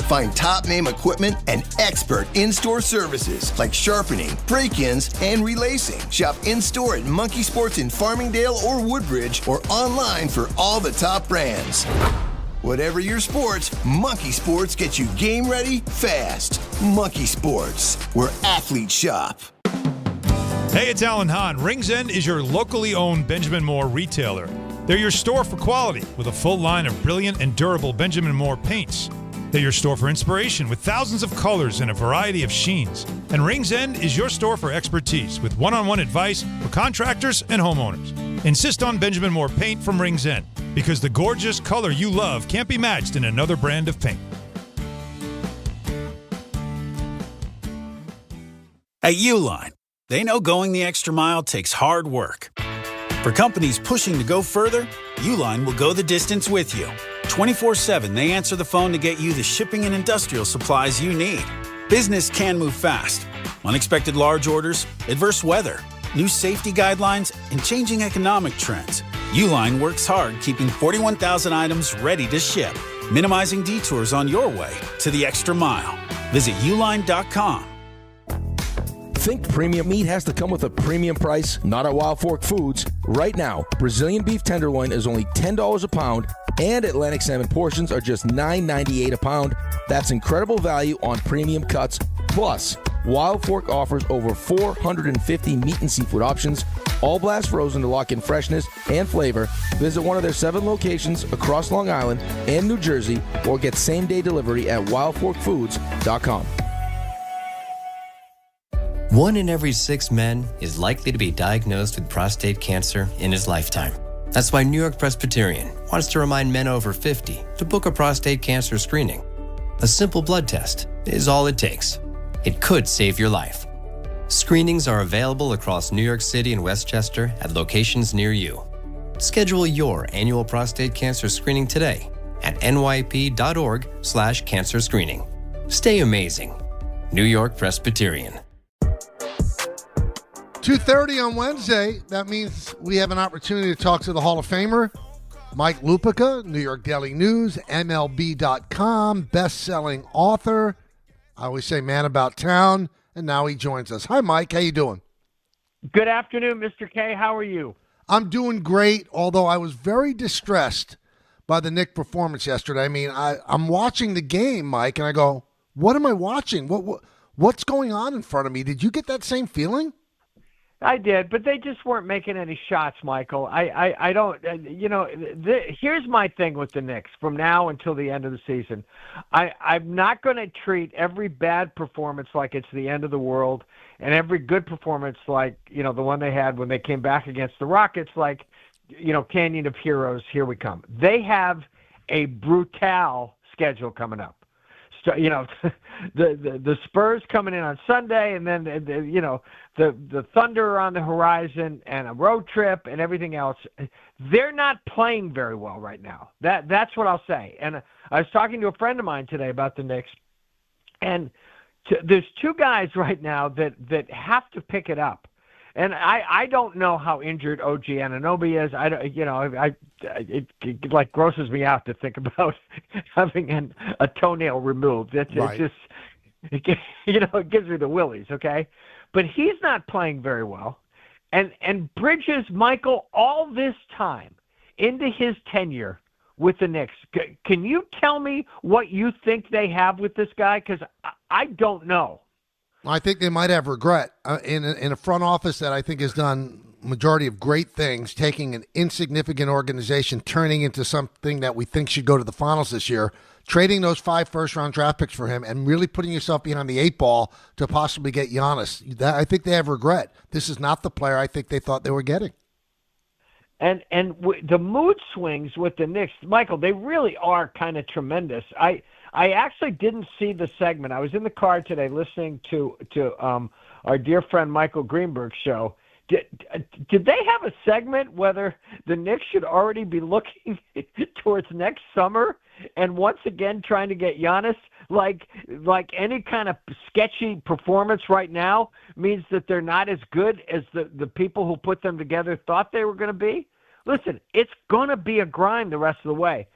Find top-name equipment and expert in-store services like sharpening, break-ins, and relacing. Shop in-store at Monkey Sports in Farmingdale or Woodbridge, or online for all the top brands. Whatever your sports, Monkey Sports gets you game ready fast. Monkey Sports, where athletes shop. Hey, it's Alan Hahn. Rings End is your locally owned Benjamin Moore retailer. They're your store for quality with a full line of brilliant and durable Benjamin Moore paints. They're your store for inspiration with thousands of colors and a variety of sheens. And Rings End is your store for expertise with one-on-one advice for contractors and homeowners. Insist on Benjamin Moore paint from Rings End because the gorgeous color you love can't be matched in another brand of paint. At Uline, they know going the extra mile takes hard work. For companies pushing to go further, Uline will go the distance with you. 24/7, they answer the phone to get you the shipping and industrial supplies you need. Business can move fast. Unexpected large orders, adverse weather, new safety guidelines, and changing economic trends. Uline works hard keeping 41,000 items ready to ship, minimizing detours on your way to the extra mile. Visit uline.com. Think premium meat has to come with a premium price? Not at Wild Fork Foods. Right now, Brazilian beef tenderloin is only $10 a pound, and Atlantic salmon portions are just $9.98 a pound. That's incredible value on premium cuts. Plus, Wild Fork offers over 450 meat and seafood options, all blast frozen to lock in freshness and flavor. Visit one of their 7 locations across Long Island and New Jersey, or get same-day delivery at wildforkfoods.com. 1 in every 6 men is likely to be diagnosed with prostate cancer in his lifetime. That's why New York Presbyterian wants to remind men over 50 to book a prostate cancer screening. A simple blood test is all it takes. It could save your life. Screenings are available across New York City and Westchester at locations near you. Schedule your annual prostate cancer screening today at nyp.org/cancer screening. Stay amazing. New York Presbyterian. 2:30 on Wednesday. That means we have an opportunity to talk to the Hall of Famer, Mike Lupica, New York Daily News, MLB.com, best-selling author. I always say man about town, and now he joins us. Hi, Mike. How you doing? Good afternoon, Mr. K. How are you? I'm doing great, although I was very distressed by the Knicks performance yesterday. I mean, I'm watching the game, Mike, and I go, what am I watching? What's going on in front of me? Did you get that same feeling? I did, but they just weren't making any shots, Michael. I don't, here's my thing with the Knicks from now until the end of the season. I'm not going to treat every bad performance like it's the end of the world, and every good performance like, the one they had when they came back against the Rockets, like, Canyon of Heroes, here we come. They have a brutal schedule coming up. So, the Spurs coming in on Sunday, and then the Thunder are on the horizon, and a road trip and everything else. They're not playing very well right now. That's what I'll say. And I was talking to a friend of mine today about the Knicks, and there's 2 guys right now that have to pick it up. And I don't know how injured OG Anunoby is. It like grosses me out to think about having a toenail removed. It gives me the willies. Okay, but he's not playing very well. And Bridges, Michael, all this time into his tenure with the Knicks, can you tell me what you think they have with this guy? Because I don't know. I think they might have regret in a front office that I think has done majority of great things, taking an insignificant organization, turning into something that we think should go to the finals this year, trading those 5 first-round draft picks for him, and really putting yourself behind the 8 ball to possibly get Giannis. I think they have regret. This is not the player I think they thought they were getting. And the mood swings with the Knicks, Michael, they really are kind of tremendous. I actually didn't see the segment. I was in the car today listening to our dear friend Michael Greenberg's show. Did they have a segment whether the Knicks should already be looking towards next summer and once again trying to get Giannis? Like any kind of sketchy performance right now means that they're not as good as the people who put them together thought they were going to be? Listen, it's going to be a grind the rest of the way.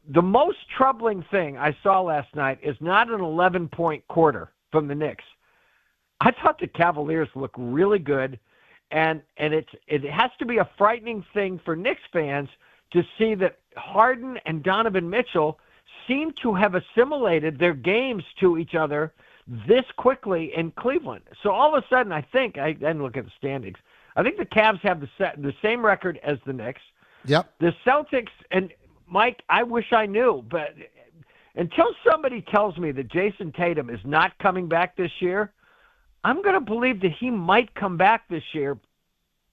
The most troubling thing I saw last night is not an 11-point quarter from the Knicks. I thought the Cavaliers looked really good, and it has to be a frightening thing for Knicks fans to see that Harden and Donovan Mitchell seem to have assimilated their games to each other this quickly in Cleveland. So all of a sudden, I think, I didn't look at the standings, I think the Cavs have the same record as the Knicks. Yep. The Celtics, and Mike, I wish I knew, but until somebody tells me that Jason Tatum is not coming back this year, I'm going to believe that he might come back this year.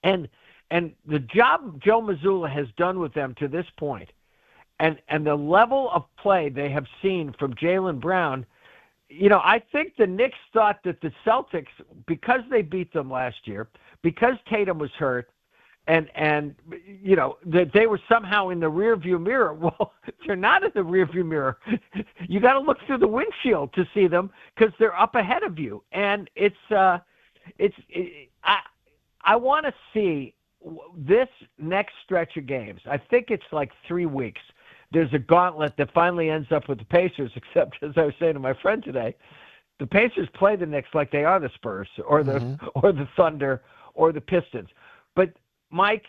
And the job Joe Mazzulla has done with them to this point, and the level of play they have seen from Jaylen Brown, I think the Knicks thought that the Celtics, because they beat them last year, because Tatum was hurt, and that they were somehow in the rearview mirror. Well, they're not in the rearview mirror. You got to look through the windshield to see them because they're up ahead of you. And I want to see this next stretch of games. I think it's like 3 weeks. There's a gauntlet that finally ends up with the Pacers, except, as I was saying to my friend today, The Pacers play the Knicks like they are the Spurs or the Thunder or the Pistons. But, Mike,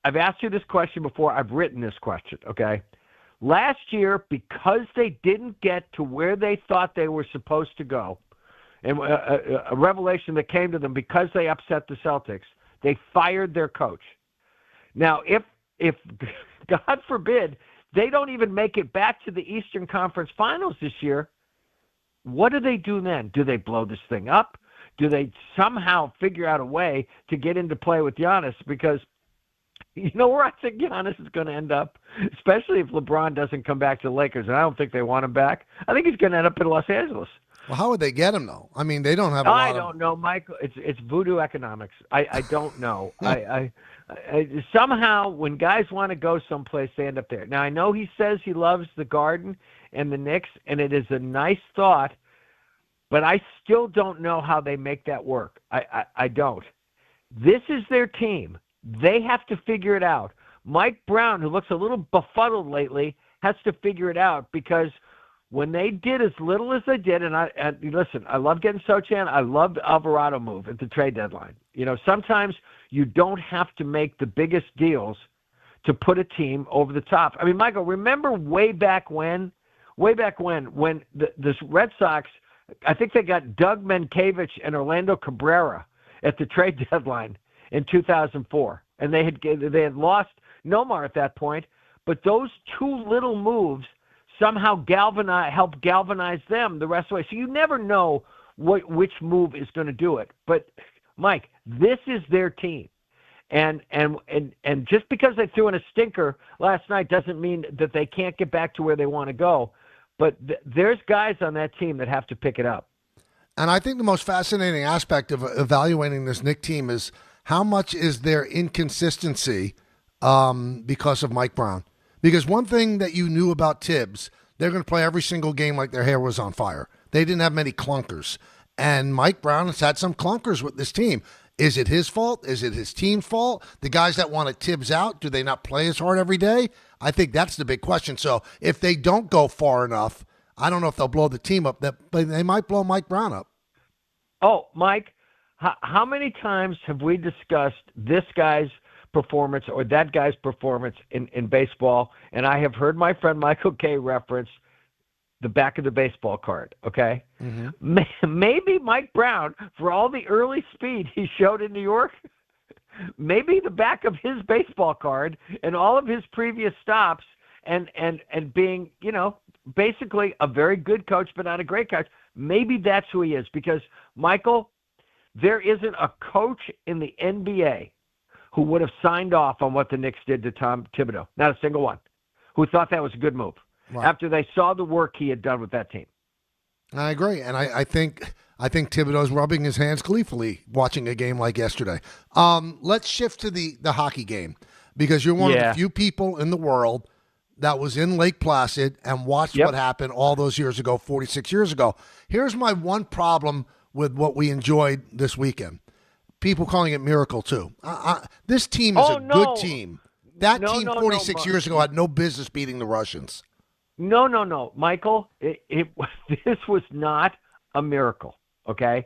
I've asked you this question before. I've written this question, okay? Last year, because they didn't get to where they thought they were supposed to go, and a revelation that came to them because they upset the Celtics, they fired their coach. Now, if God forbid, they don't even make it back to the Eastern Conference Finals this year, what do they do then? Do they blow this thing up? Do they somehow figure out a way to get into play with Giannis? Because you know where I think Giannis is going to end up, especially if LeBron doesn't come back to the Lakers, and I don't think they want him back. I think he's going to end up in Los Angeles. Well, how would they get him, though? I mean, they don't have I don't know, Michael. It's voodoo economics. I don't know. I somehow, when guys want to go someplace, they end up there. Now, I know he says he loves the Garden and the Knicks, and it is a nice thought, but I still don't know how they make that work. I don't. This is their team. They have to figure it out. Mike Brown, who looks a little befuddled lately, has to figure it out because when they did as little as they did, and listen, I love getting Sochan. I love the Alvarado move at the trade deadline. You know, sometimes you don't have to make the biggest deals to put a team over the top. I mean, Michael, remember way back when the Red Sox, I think they got Doug Mankiewicz and Orlando Cabrera at the trade deadline in 2004, and they had lost Nomar at that point, but those two little moves somehow help galvanize them the rest of the way. So you never know which move is going to do it. But Mike, this is their team, and just because they threw in a stinker last night doesn't mean that they can't get back to where they want to go. But there's guys on that team that have to pick it up. And I think the most fascinating aspect of evaluating this Knicks team is how much is their inconsistency because of Mike Brown. Because one thing that you knew about Thibs, they're going to play every single game like their hair was on fire. They didn't have many clunkers. And Mike Brown has had some clunkers with this team. Is it his fault? Is it his team's fault? The guys that wanted Thibs out, do they not play as hard every day? I think that's the big question. So if they don't go far enough, I don't know if they'll blow the team up, but they might blow Mike Brown up. Oh, Mike, how many times have we discussed this guy's performance or that guy's performance in baseball? And I have heard my friend Michael Kay reference the back of the baseball card, okay? Mm-hmm. Maybe Mike Brown, for all the early speed he showed in New York, maybe the back of his baseball card and all of his previous stops and being, you know, basically a very good coach but not a great coach, maybe that's who he is. Because, Michael, there isn't a coach in the NBA who would have signed off on what the Knicks did to Tom Thibodeau. Not a single one who thought that was a good move after they saw the work he had done with that team. I agree. And I think Thibodeau's rubbing his hands gleefully watching a game like yesterday. Let's shift to the hockey game because you're one of the few people in the world that was in Lake Placid and watched what happened all those years ago, 46 years ago. Here's my one problem with what we enjoyed this weekend. People calling it Miracle 2. This team is good team. That team 46 years ago had no business beating the Russians. No, Michael. This was not a miracle, okay?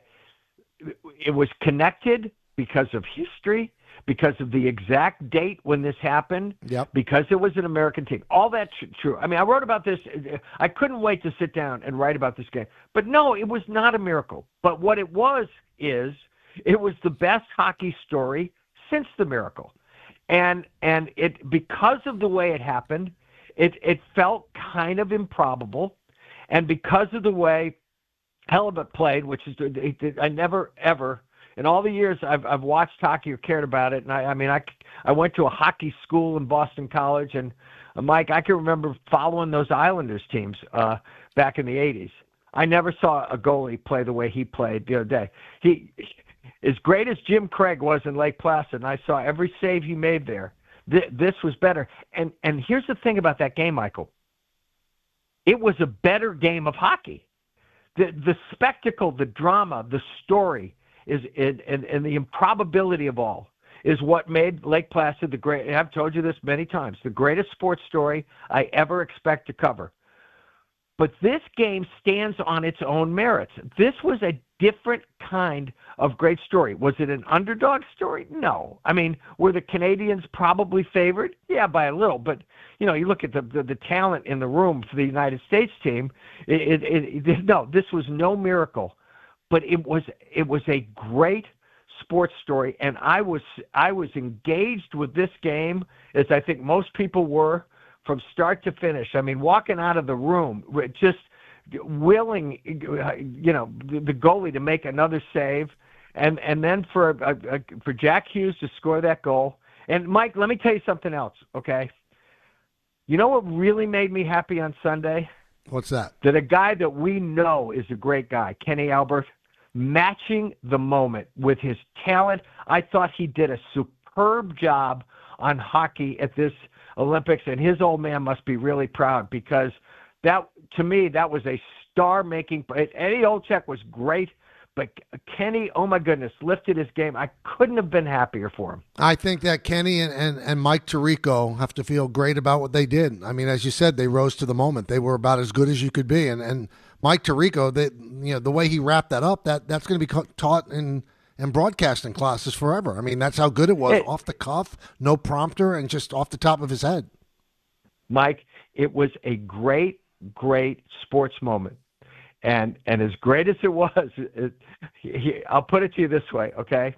It was connected because of history, because of the exact date when this happened, because it was an American team. All that's true. I mean, I wrote about this. I couldn't wait to sit down and write about this game. But no, it was not a miracle. But what it was it was the best hockey story since the miracle. And it, because of the way it happened, it felt kind of improbable. And because of the way Hellebuck played, which is, I never, ever, in all the years I've watched hockey or cared about it, and I went to a hockey school in Boston College, and Mike, I can remember following those Islanders teams back in the 80s. I never saw a goalie play the way he played the other day. As great as Jim Craig was in Lake Placid, and I saw every save he made there, this was better. And here's the thing about that game, Michael. It was a better game of hockey. The spectacle, the drama, the story, and the improbability of all is what made Lake Placid the great. I've told you this many times, the greatest sports story I ever expect to cover. But this game stands on its own merits. This was a different kind of great story. Was it an underdog story? No. I mean, were the Canadians probably favored? Yeah, by a little. But, you look at the talent in the room for the United States team. No, this was no miracle. But it was a great sports story, and I was engaged with this game, as I think most people were, from start to finish. I mean, walking out of the room, just willing, the goalie to make another save, and then for Jack Hughes to score that goal. And Mike, let me tell you something else, okay? You know what really made me happy on Sunday? What's that? That a guy that we know is a great guy, Kenny Albert, matching the moment with his talent. I thought he did a superb job on hockey at this Olympics, and his old man must be really proud, because that, to me, that was a star-making. Eddie Olczyk was great, but Kenny, oh my goodness, lifted his game. I couldn't have been happier for him. I think that Kenny and Mike Tirico have to feel great about what they did. I mean, as you said, they rose to the moment. They were about as good as you could be, and Mike Tirico, the way he wrapped that up, that's going to be taught in broadcasting classes forever. I mean, that's how good it was, off the cuff, no prompter, and just off the top of his head. Mike, it was a great, great sports moment. And as great as it was, I'll put it to you this way, okay?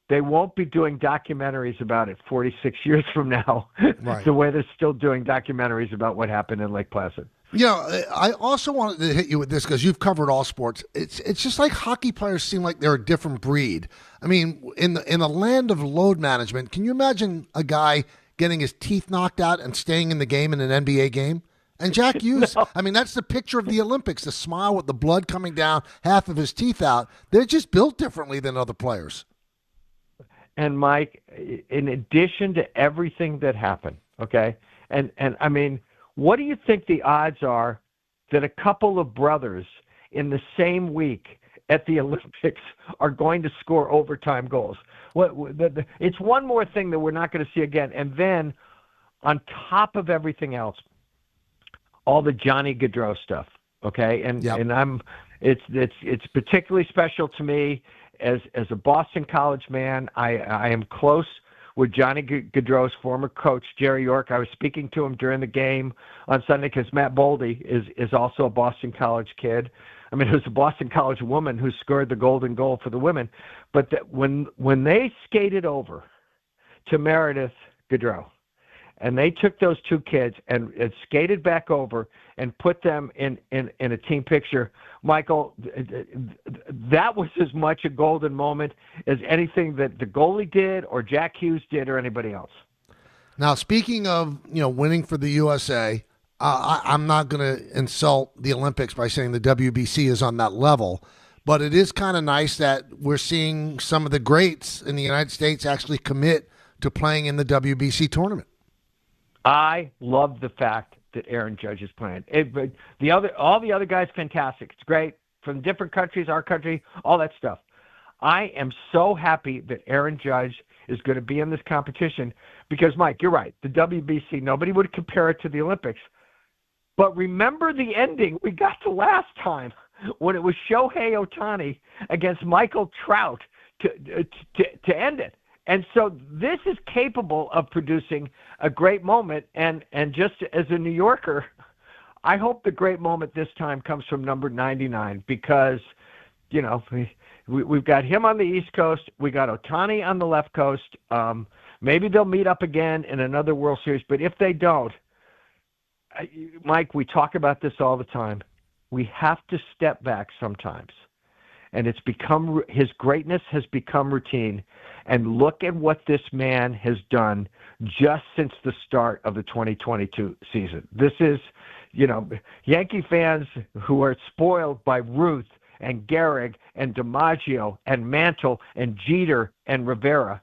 They won't be doing documentaries about it 46 years from now, right, the way they're still doing documentaries about what happened in Lake Placid. I also wanted to hit you with this because you've covered all sports. It's just like hockey players seem like they're a different breed. I mean, in the land of load management, can you imagine a guy getting his teeth knocked out and staying in the game in an NBA game? And Jack Hughes, no. I mean, that's the picture of the Olympics, the smile with the blood coming down, half of his teeth out. They're just built differently than other players. And Mike, in addition to everything that happened, okay, and I mean, what do you think the odds are that a couple of brothers in the same week at the Olympics are going to score overtime goals? It's one more thing that we're not going to see again. And then on top of everything else, all the Johnny Gaudreau stuff, okay? And it's particularly special to me as a Boston College man. I am close with Johnny Gaudreau's former coach, Jerry York. I was speaking to him during the game on Sunday because Matt Boldy is also a Boston College kid. I mean, it was a Boston College woman who scored the golden goal for the women. But when they skated over to Meredith Gaudreau, and they took those two kids and skated back over and put them in a team picture, Michael, that was as much a golden moment as anything that the goalie did or Jack Hughes did or anybody else. Now, speaking of winning for the USA, I'm not going to insult the Olympics by saying the WBC is on that level, but it is kind of nice that we're seeing some of the greats in the United States actually commit to playing in the WBC tournament. I love the fact that Aaron Judge is playing. All the other guys, fantastic. It's great. From different countries, our country, all that stuff. I am so happy that Aaron Judge is going to be in this competition because, Mike, you're right. The WBC, nobody would compare it to the Olympics. But remember the ending we got to last time when it was Shohei Ohtani against Michael Trout to end it. And so this is capable of producing a great moment. And just as a New Yorker, I hope the great moment this time comes from number 99 because, we've got him on the East Coast. We got Ohtani on the left coast. Maybe they'll meet up again in another World Series. But if they don't, Mike, we talk about this all the time. We have to step back sometimes. And his greatness has become routine. And look at what this man has done just since the start of the 2022 season. This is, Yankee fans who are spoiled by Ruth and Gehrig and DiMaggio and Mantle and Jeter and Rivera.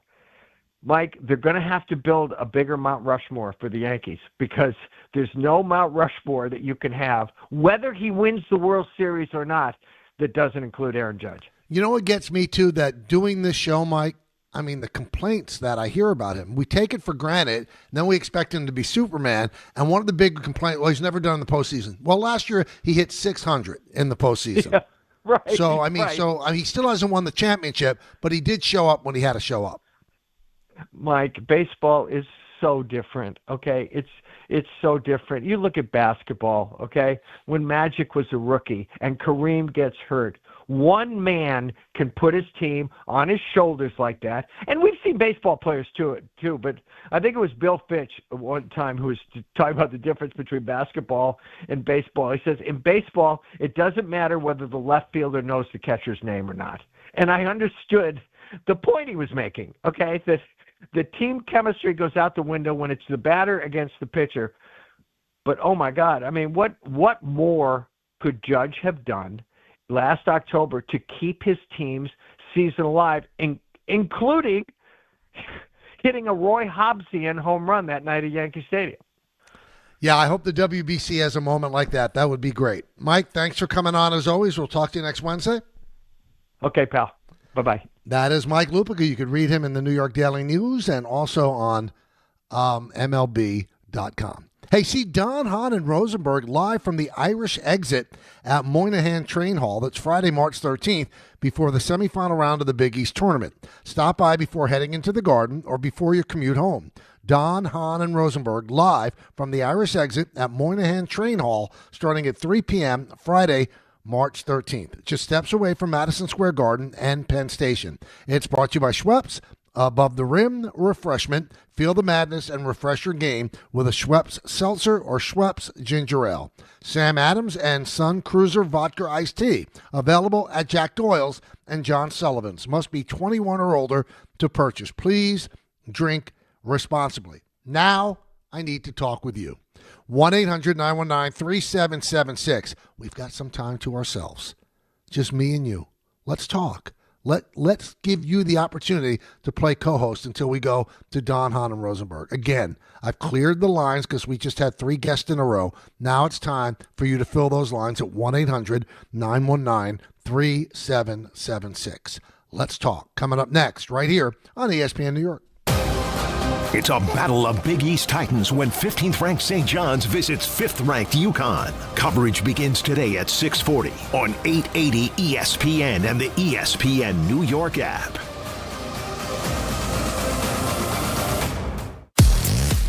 Mike, they're going to have to build a bigger Mount Rushmore for the Yankees because there's no Mount Rushmore that you can have, whether he wins the World Series or not, that doesn't include Aaron Judge. You know what gets me too? That doing this show, Mike, I mean, the complaints that I hear about him, we take it for granted, and then we expect him to be Superman. And one of the big complaints, well, he's never done in the postseason. Well, last year he hit 600 in the postseason. Yeah, right. So, I mean, right. He still hasn't won the championship, but he did show up when he had to show up. Mike, baseball is so different, okay? It's so different. You look at basketball, okay? When Magic was a rookie and Kareem gets hurt, one man can put his team on his shoulders like that. And we've seen baseball players too, but I think it was Bill Fitch at one time who was talking about the difference between basketball and baseball. He says, in baseball, it doesn't matter whether the left fielder knows the catcher's name or not. And I understood the point he was making, okay, that the team chemistry goes out the window when it's the batter against the pitcher. But, oh, my God, I mean, what more could Judge have done last October to keep his team's season alive, including hitting a Roy Hobbesian home run that night at Yankee Stadium? Yeah, I hope the WBC has a moment like that. That would be great. Mike, thanks for coming on as always. We'll talk to you next Wednesday. Okay, pal. Bye-bye. That is Mike Lupica. You can read him in the New York Daily News and also on MLB.com. Hey, see Don, Hahn, and Rosenberg live from the Irish Exit at Moynihan Train Hall. That's Friday, March 13th, before the semifinal round of the Big East Tournament. Stop by before heading into the Garden or before your commute home. Don, Hahn, and Rosenberg live from the Irish Exit at Moynihan Train Hall starting at 3 p.m. Friday, March 13th. Just steps away from Madison Square Garden and Penn Station. It's brought to you by Schweppes. Above the Rim Refreshment. Feel the madness and refresh your game with a Schweppes Seltzer or Schweppes Ginger Ale. Sam Adams and Sun Cruiser Vodka Iced Tea. Available at Jack Doyle's and John Sullivan's. Must be 21 or older to purchase. Please drink responsibly. Now I need to talk with you. 1-800-919-3776. We've got some time to ourselves. Just me and you. Let's talk. Let's give you the opportunity to play co-host until we go to Don, Hahn, and Rosenberg. Again, I've cleared the lines because we just had 3 guests in a row. Now it's time for you to fill those lines at 1-800-919-3776. Let's talk. Coming up next, right here on ESPN New York. It's a battle of Big East Titans when 15th-ranked St. John's visits 5th-ranked UConn. Coverage begins today at 6:40 on 880 ESPN and the ESPN New York app.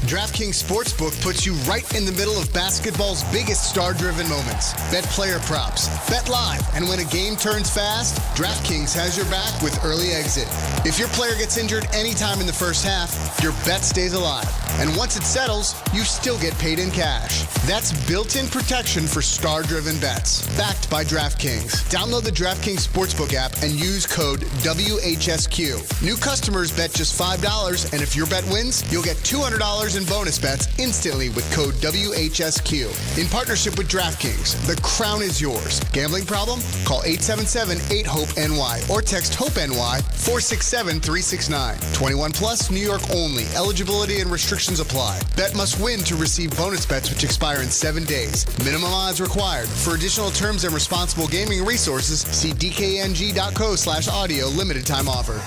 DraftKings Sportsbook puts you right in the middle of basketball's biggest star-driven moments. Bet player props, bet live, and when a game turns fast, DraftKings has your back with early exit. If your player gets injured anytime in the first half, your bet stays alive. And once it settles, you still get paid in cash. That's built-in protection for star-driven bets. Backed by DraftKings. Download the DraftKings Sportsbook app and use code WHSQ. New customers bet just $5, and if your bet wins, you'll get $200 in bonus bets instantly with code WHSQ. In partnership with DraftKings, the crown is yours. Gambling problem? Call 877-8-HOPE-NY or text HOPE-NY 467-369. 21 plus, New York only. Eligibility and restrictions apply. Bet must win to receive bonus bets which expire in 7 days. Minimum odds required. For additional terms and responsible gaming resources, see dkng.co/audio limited time offer.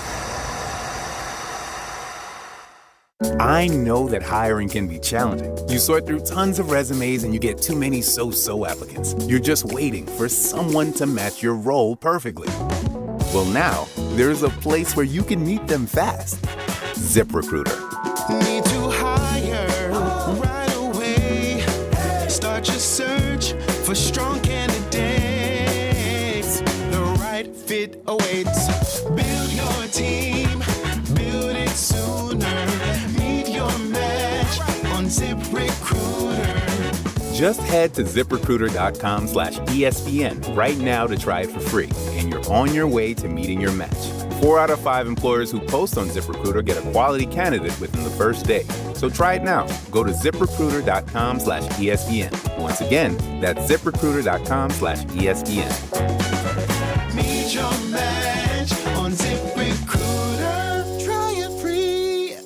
I know that hiring can be challenging. You sort through tons of resumes and you get too many so-so applicants. You're just waiting for someone to match your role perfectly. Well, now, there's a place where you can meet them fast. ZipRecruiter. Need to hire right away. Start your search for strong candidates. The right fit awaits. Build your team. Build it sooner. ZipRecruiter. Just head to ZipRecruiter.com/ESPN right now to try it for free, and you're on your way to meeting your match. 4 out of 5 employers who post on ZipRecruiter get a quality candidate within the first day. So try it now. Go to ZipRecruiter.com/ESPN. Once again, that's ZipRecruiter.com/ESPN. Meet your match on ZipRecruiter. Try it free.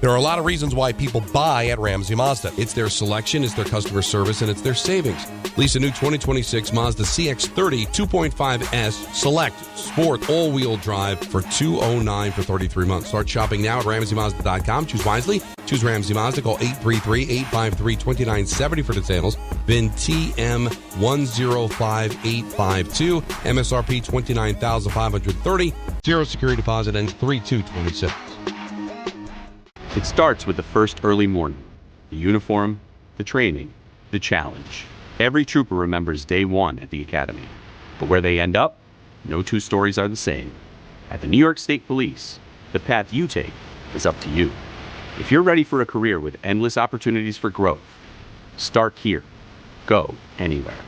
There are a lot of reasons why people buy at Ramsey Mazda. It's their selection, it's their customer service, and it's their savings. Lease a new 2026 Mazda CX-30 2.5S Select Sport all-wheel drive for $209 for 33 months. Start shopping now at RamseyMazda.com. Choose wisely. Choose Ramsey Mazda. Call 833-853-2970 for details. VIN TM105852. MSRP $29,530. Zero security deposit ends 3/2/26. It starts with the first early morning, the uniform, the training, the challenge. Every trooper remembers day one at the academy. But where they end up, no two stories are the same. At the New York State Police, the path you take is up to you. If you're ready for a career with endless opportunities for growth, start here. Go anywhere.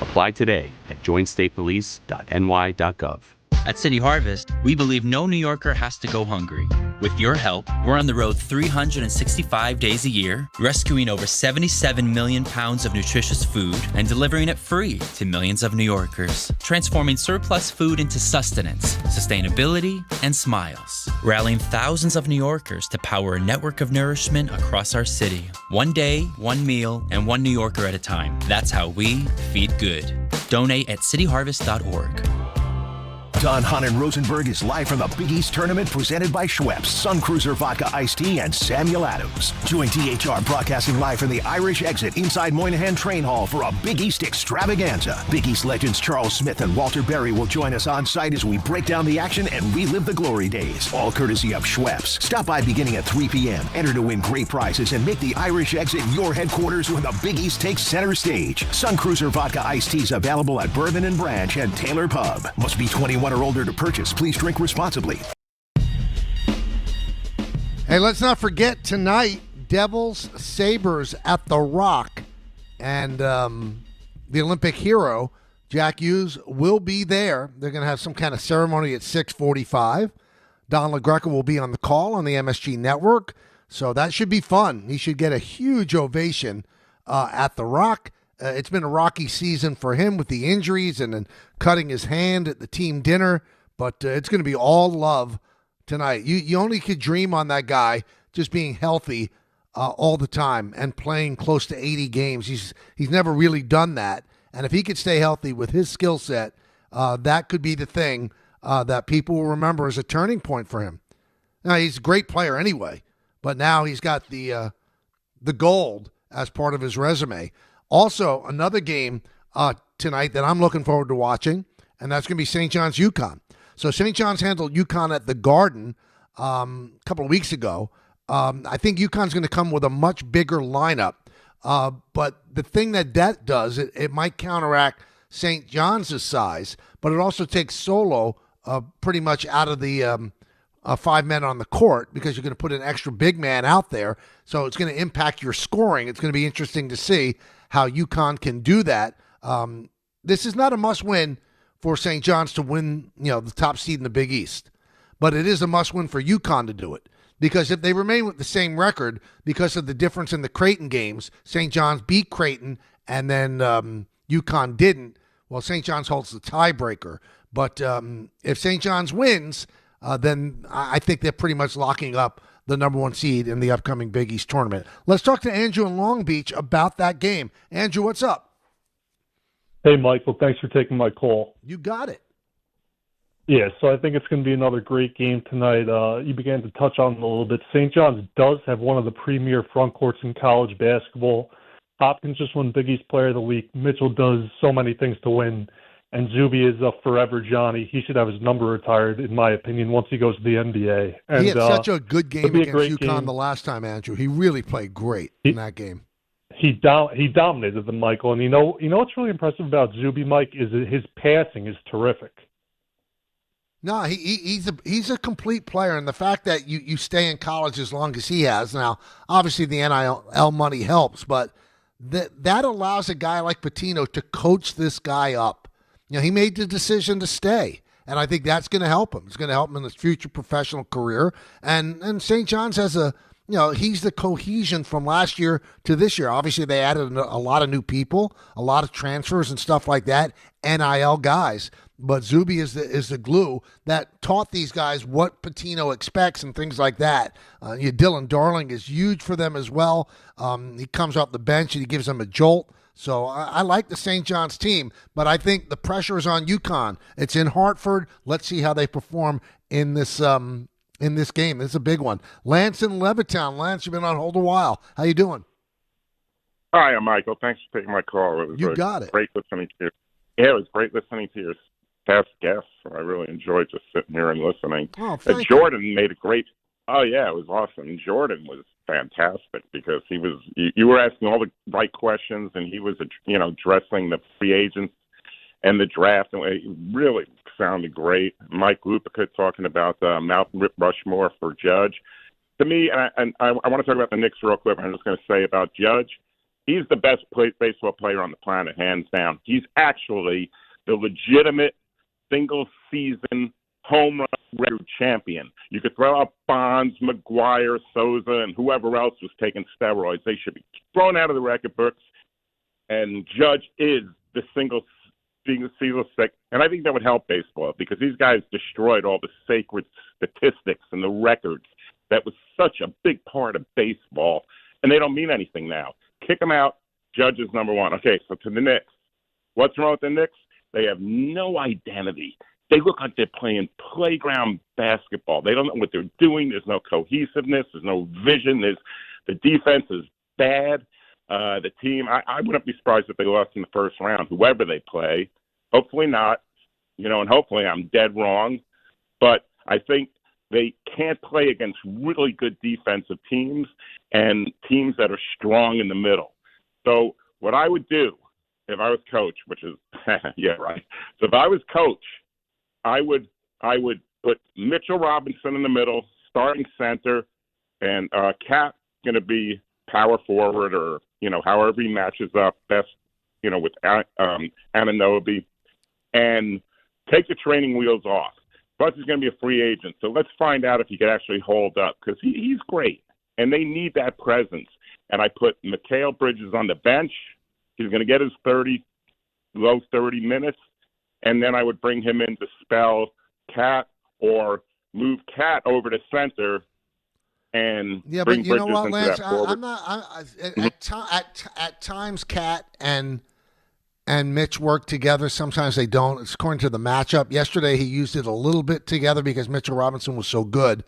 Apply today at joinstatepolice.ny.gov. At City Harvest, we believe no New Yorker has to go hungry. With your help, we're on the road 365 days a year, rescuing over 77 million pounds of nutritious food and delivering it free to millions of New Yorkers, transforming surplus food into sustenance, sustainability, and smiles, rallying thousands of New Yorkers to power a network of nourishment across our city. One day, one meal, and one New Yorker at a time. That's how we feed good. Donate at cityharvest.org. Don Hahn and Rosenberg is live from the Big East Tournament presented by Schweppes, Sun Cruiser Vodka Iced Tea, and Samuel Adams. Join DHR broadcasting live from the Irish Exit inside Moynihan Train Hall for a Big East extravaganza. Big East legends Charles Smith and Walter Berry will join us on site as we break down the action and relive the glory days. All courtesy of Schweppes. Stop by beginning at 3 p.m. Enter to win great prizes and make the Irish Exit your headquarters when the Big East takes center stage. Sun Cruiser Vodka Iced Teas available at Bourbon and Branch and Taylor Pub. Must be 21 or older to purchase. Please drink responsibly. Hey, let's not forget tonight, Devils Sabres at the Rock, and the Olympic hero Jack Hughes will be there. They're going to have some kind of ceremony at 6:45. Don LaGreca will be on the call on the MSG network, so that should be fun. He should get a huge ovation at the Rock. It's been a rocky season for him with the injuries and then cutting his hand at the team dinner. But it's going to be all love tonight. You only could dream on that guy just being healthy all the time and playing close to 80 games. He's never really done that. And if he could stay healthy with his skill set, that could be the thing that people will remember as a turning point for him. Now, he's a great player anyway, but now he's got the gold as part of his resume. Also, another game tonight that I'm looking forward to watching, and that's going to be St. John's UConn. So St. John's handled UConn at the Garden a couple of weeks ago. I think UConn's going to come with a much bigger lineup. But the thing that does, it might counteract St. John's size, but it also takes Solo pretty much out of the 5 men on the court because you're going to put an extra big man out there. So it's going to impact your scoring. It's going to be interesting to see how UConn can do that. This is not a must-win for St. John's to win, the top seed in the Big East. But it is a must-win for UConn to do it. Because if they remain with the same record, because of the difference in the Creighton games, St. John's beat Creighton and then UConn didn't, well, St. John's holds the tiebreaker. But if St. John's wins, then I think they're pretty much locking up the number one seed in the upcoming Big East tournament. Let's talk to Andrew in Long Beach about that game. Andrew, what's up? Hey, Michael, thanks for taking my call. You got it. Yeah, so I think it's going to be another great game tonight. You began to touch on it a little bit. St. John's does have one of the premier front courts in college basketball. Hopkins just won Big East Player of the Week. Mitchell does so many things to win. And Zuby is a forever Johnny. He should have his number retired, in my opinion, once he goes to the NBA. And, he had such a good game against UConn game. The last time, Andrew. He really played great in that game. He dominated them, Michael. And you know what's really impressive about Zuby, Mike, is that his passing is terrific. No, he's a complete player, and the fact that you stay in college as long as he has now, obviously the NIL money helps, but that allows a guy like Pitino to coach this guy up. He made the decision to stay, and I think that's going to help him. It's going to help him in his future professional career. And St. John's has he's the cohesion from last year to this year. Obviously, they added a lot of new people, a lot of transfers and stuff like that, NIL guys. But Zuby is the glue that taught these guys what Pitino expects and things like that. Dylan Darling is huge for them as well. He comes off the bench and he gives them a jolt. So I like the St. John's team, but I think the pressure is on UConn. It's in Hartford. Let's see how they perform in this game. This is a big one. Lance in Levittown. Lance, you've been on hold a while. How you doing? Hi, I'm Michael. Thanks for taking my call. You got it. Great listening to you. Yeah, it was great listening to your past guests. I really enjoyed just sitting here and listening. Oh, thank Jordan made a great. Oh yeah, it was awesome. Jordan was fantastic because he was. You were asking all the right questions, and he was, addressing the free agents and the draft, and it really sounded great. Mike Lupica talking about Mount Rushmore for Judge. To me, and I want to talk about the Knicks real quick. I'm just going to say about Judge. He's the best baseball player on the planet, hands down. He's actually the legitimate single-season home run record champion. You could throw out Bonds, McGuire, Souza, and whoever else was taking steroids. They should be thrown out of the record books. And Judge is the single-season stick. And I think that would help baseball because these guys destroyed all the sacred statistics and the records that was such a big part of baseball. And they don't mean anything now. Kick them out. Judge is number one. Okay, so to the Knicks. What's wrong with the Knicks? They have no identity. They look like they're playing playground basketball. They don't know what they're doing. There's no cohesiveness. There's no vision. The defense is bad. The team, I wouldn't be surprised if they lost in the first round, whoever they play. Hopefully not, and hopefully I'm dead wrong. But I think they can't play against really good defensive teams and teams that are strong in the middle. So what I would do if I was coach, which is, yeah, right. So if I was coach, I would put Mitchell Robinson in the middle, starting center, and Cat going to be power forward or, however he matches up best, with Anunoby, and take the training wheels off. Plus, he's going to be a free agent, so let's find out if he can actually hold up because he's great, and they need that presence. And I put Mikal Bridges on the bench. He's going to get his low 30 minutes, and then I would bring him in to spell Cat or move Cat over to center and yeah, bring but you know Bridges what, into Lance? that forward. I'm not. At times, Cat and Mitch work together. Sometimes they don't. It's according to the matchup. Yesterday, he used it a little bit together because Mitchell Robinson was so good.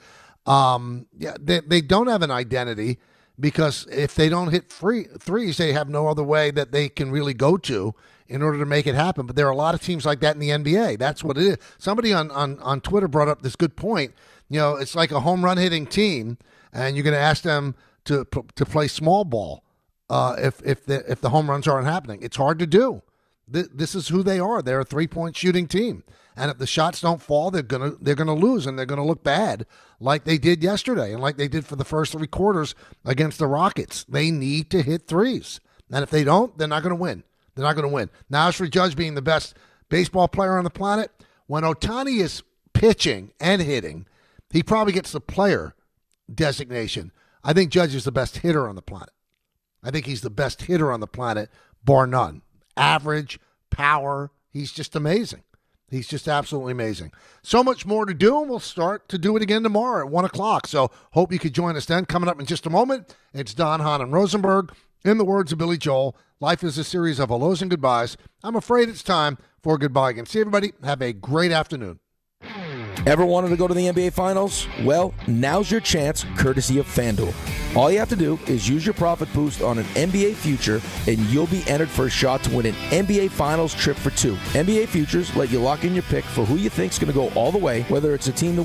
They don't have an identity because if they don't hit threes, they have no other way that they can really go to in order to make it happen. But there are a lot of teams like that in the NBA. That's what it is. Somebody on Twitter brought up this good point. It's like a home run hitting team, and you're going to ask them to play small ball if the home runs aren't happening. It's hard to do. This is who they are. They're a 3-point shooting team, and if the shots don't fall, they're gonna lose, and they're gonna look bad like they did yesterday and like they did for the first 3 quarters against the Rockets. They need to hit threes, and if they don't, they're not going to win. They're not going to win. Now, as for Judge being the best baseball player on the planet, when Ohtani is pitching and hitting, he probably gets the player designation. I think Judge is the best hitter on the planet. I think he's the best hitter on the planet, bar none. Average, power, he's just amazing. He's just absolutely amazing. So much more to do, and we'll start to do it again tomorrow at 1 o'clock. So hope you could join us then. Coming up in just a moment, it's Don, Hahn, and Rosenberg. In the words of Billy Joel, life is a series of hellos and goodbyes. I'm afraid it's time for goodbye again. See everybody. Have a great afternoon. Ever wanted to go to the NBA Finals? Well, now's your chance, courtesy of FanDuel. All you have to do is use your profit boost on an NBA future, and you'll be entered for a shot to win an NBA Finals trip for 2. NBA futures let you lock in your pick for who you think's going to go all the way, whether it's a team that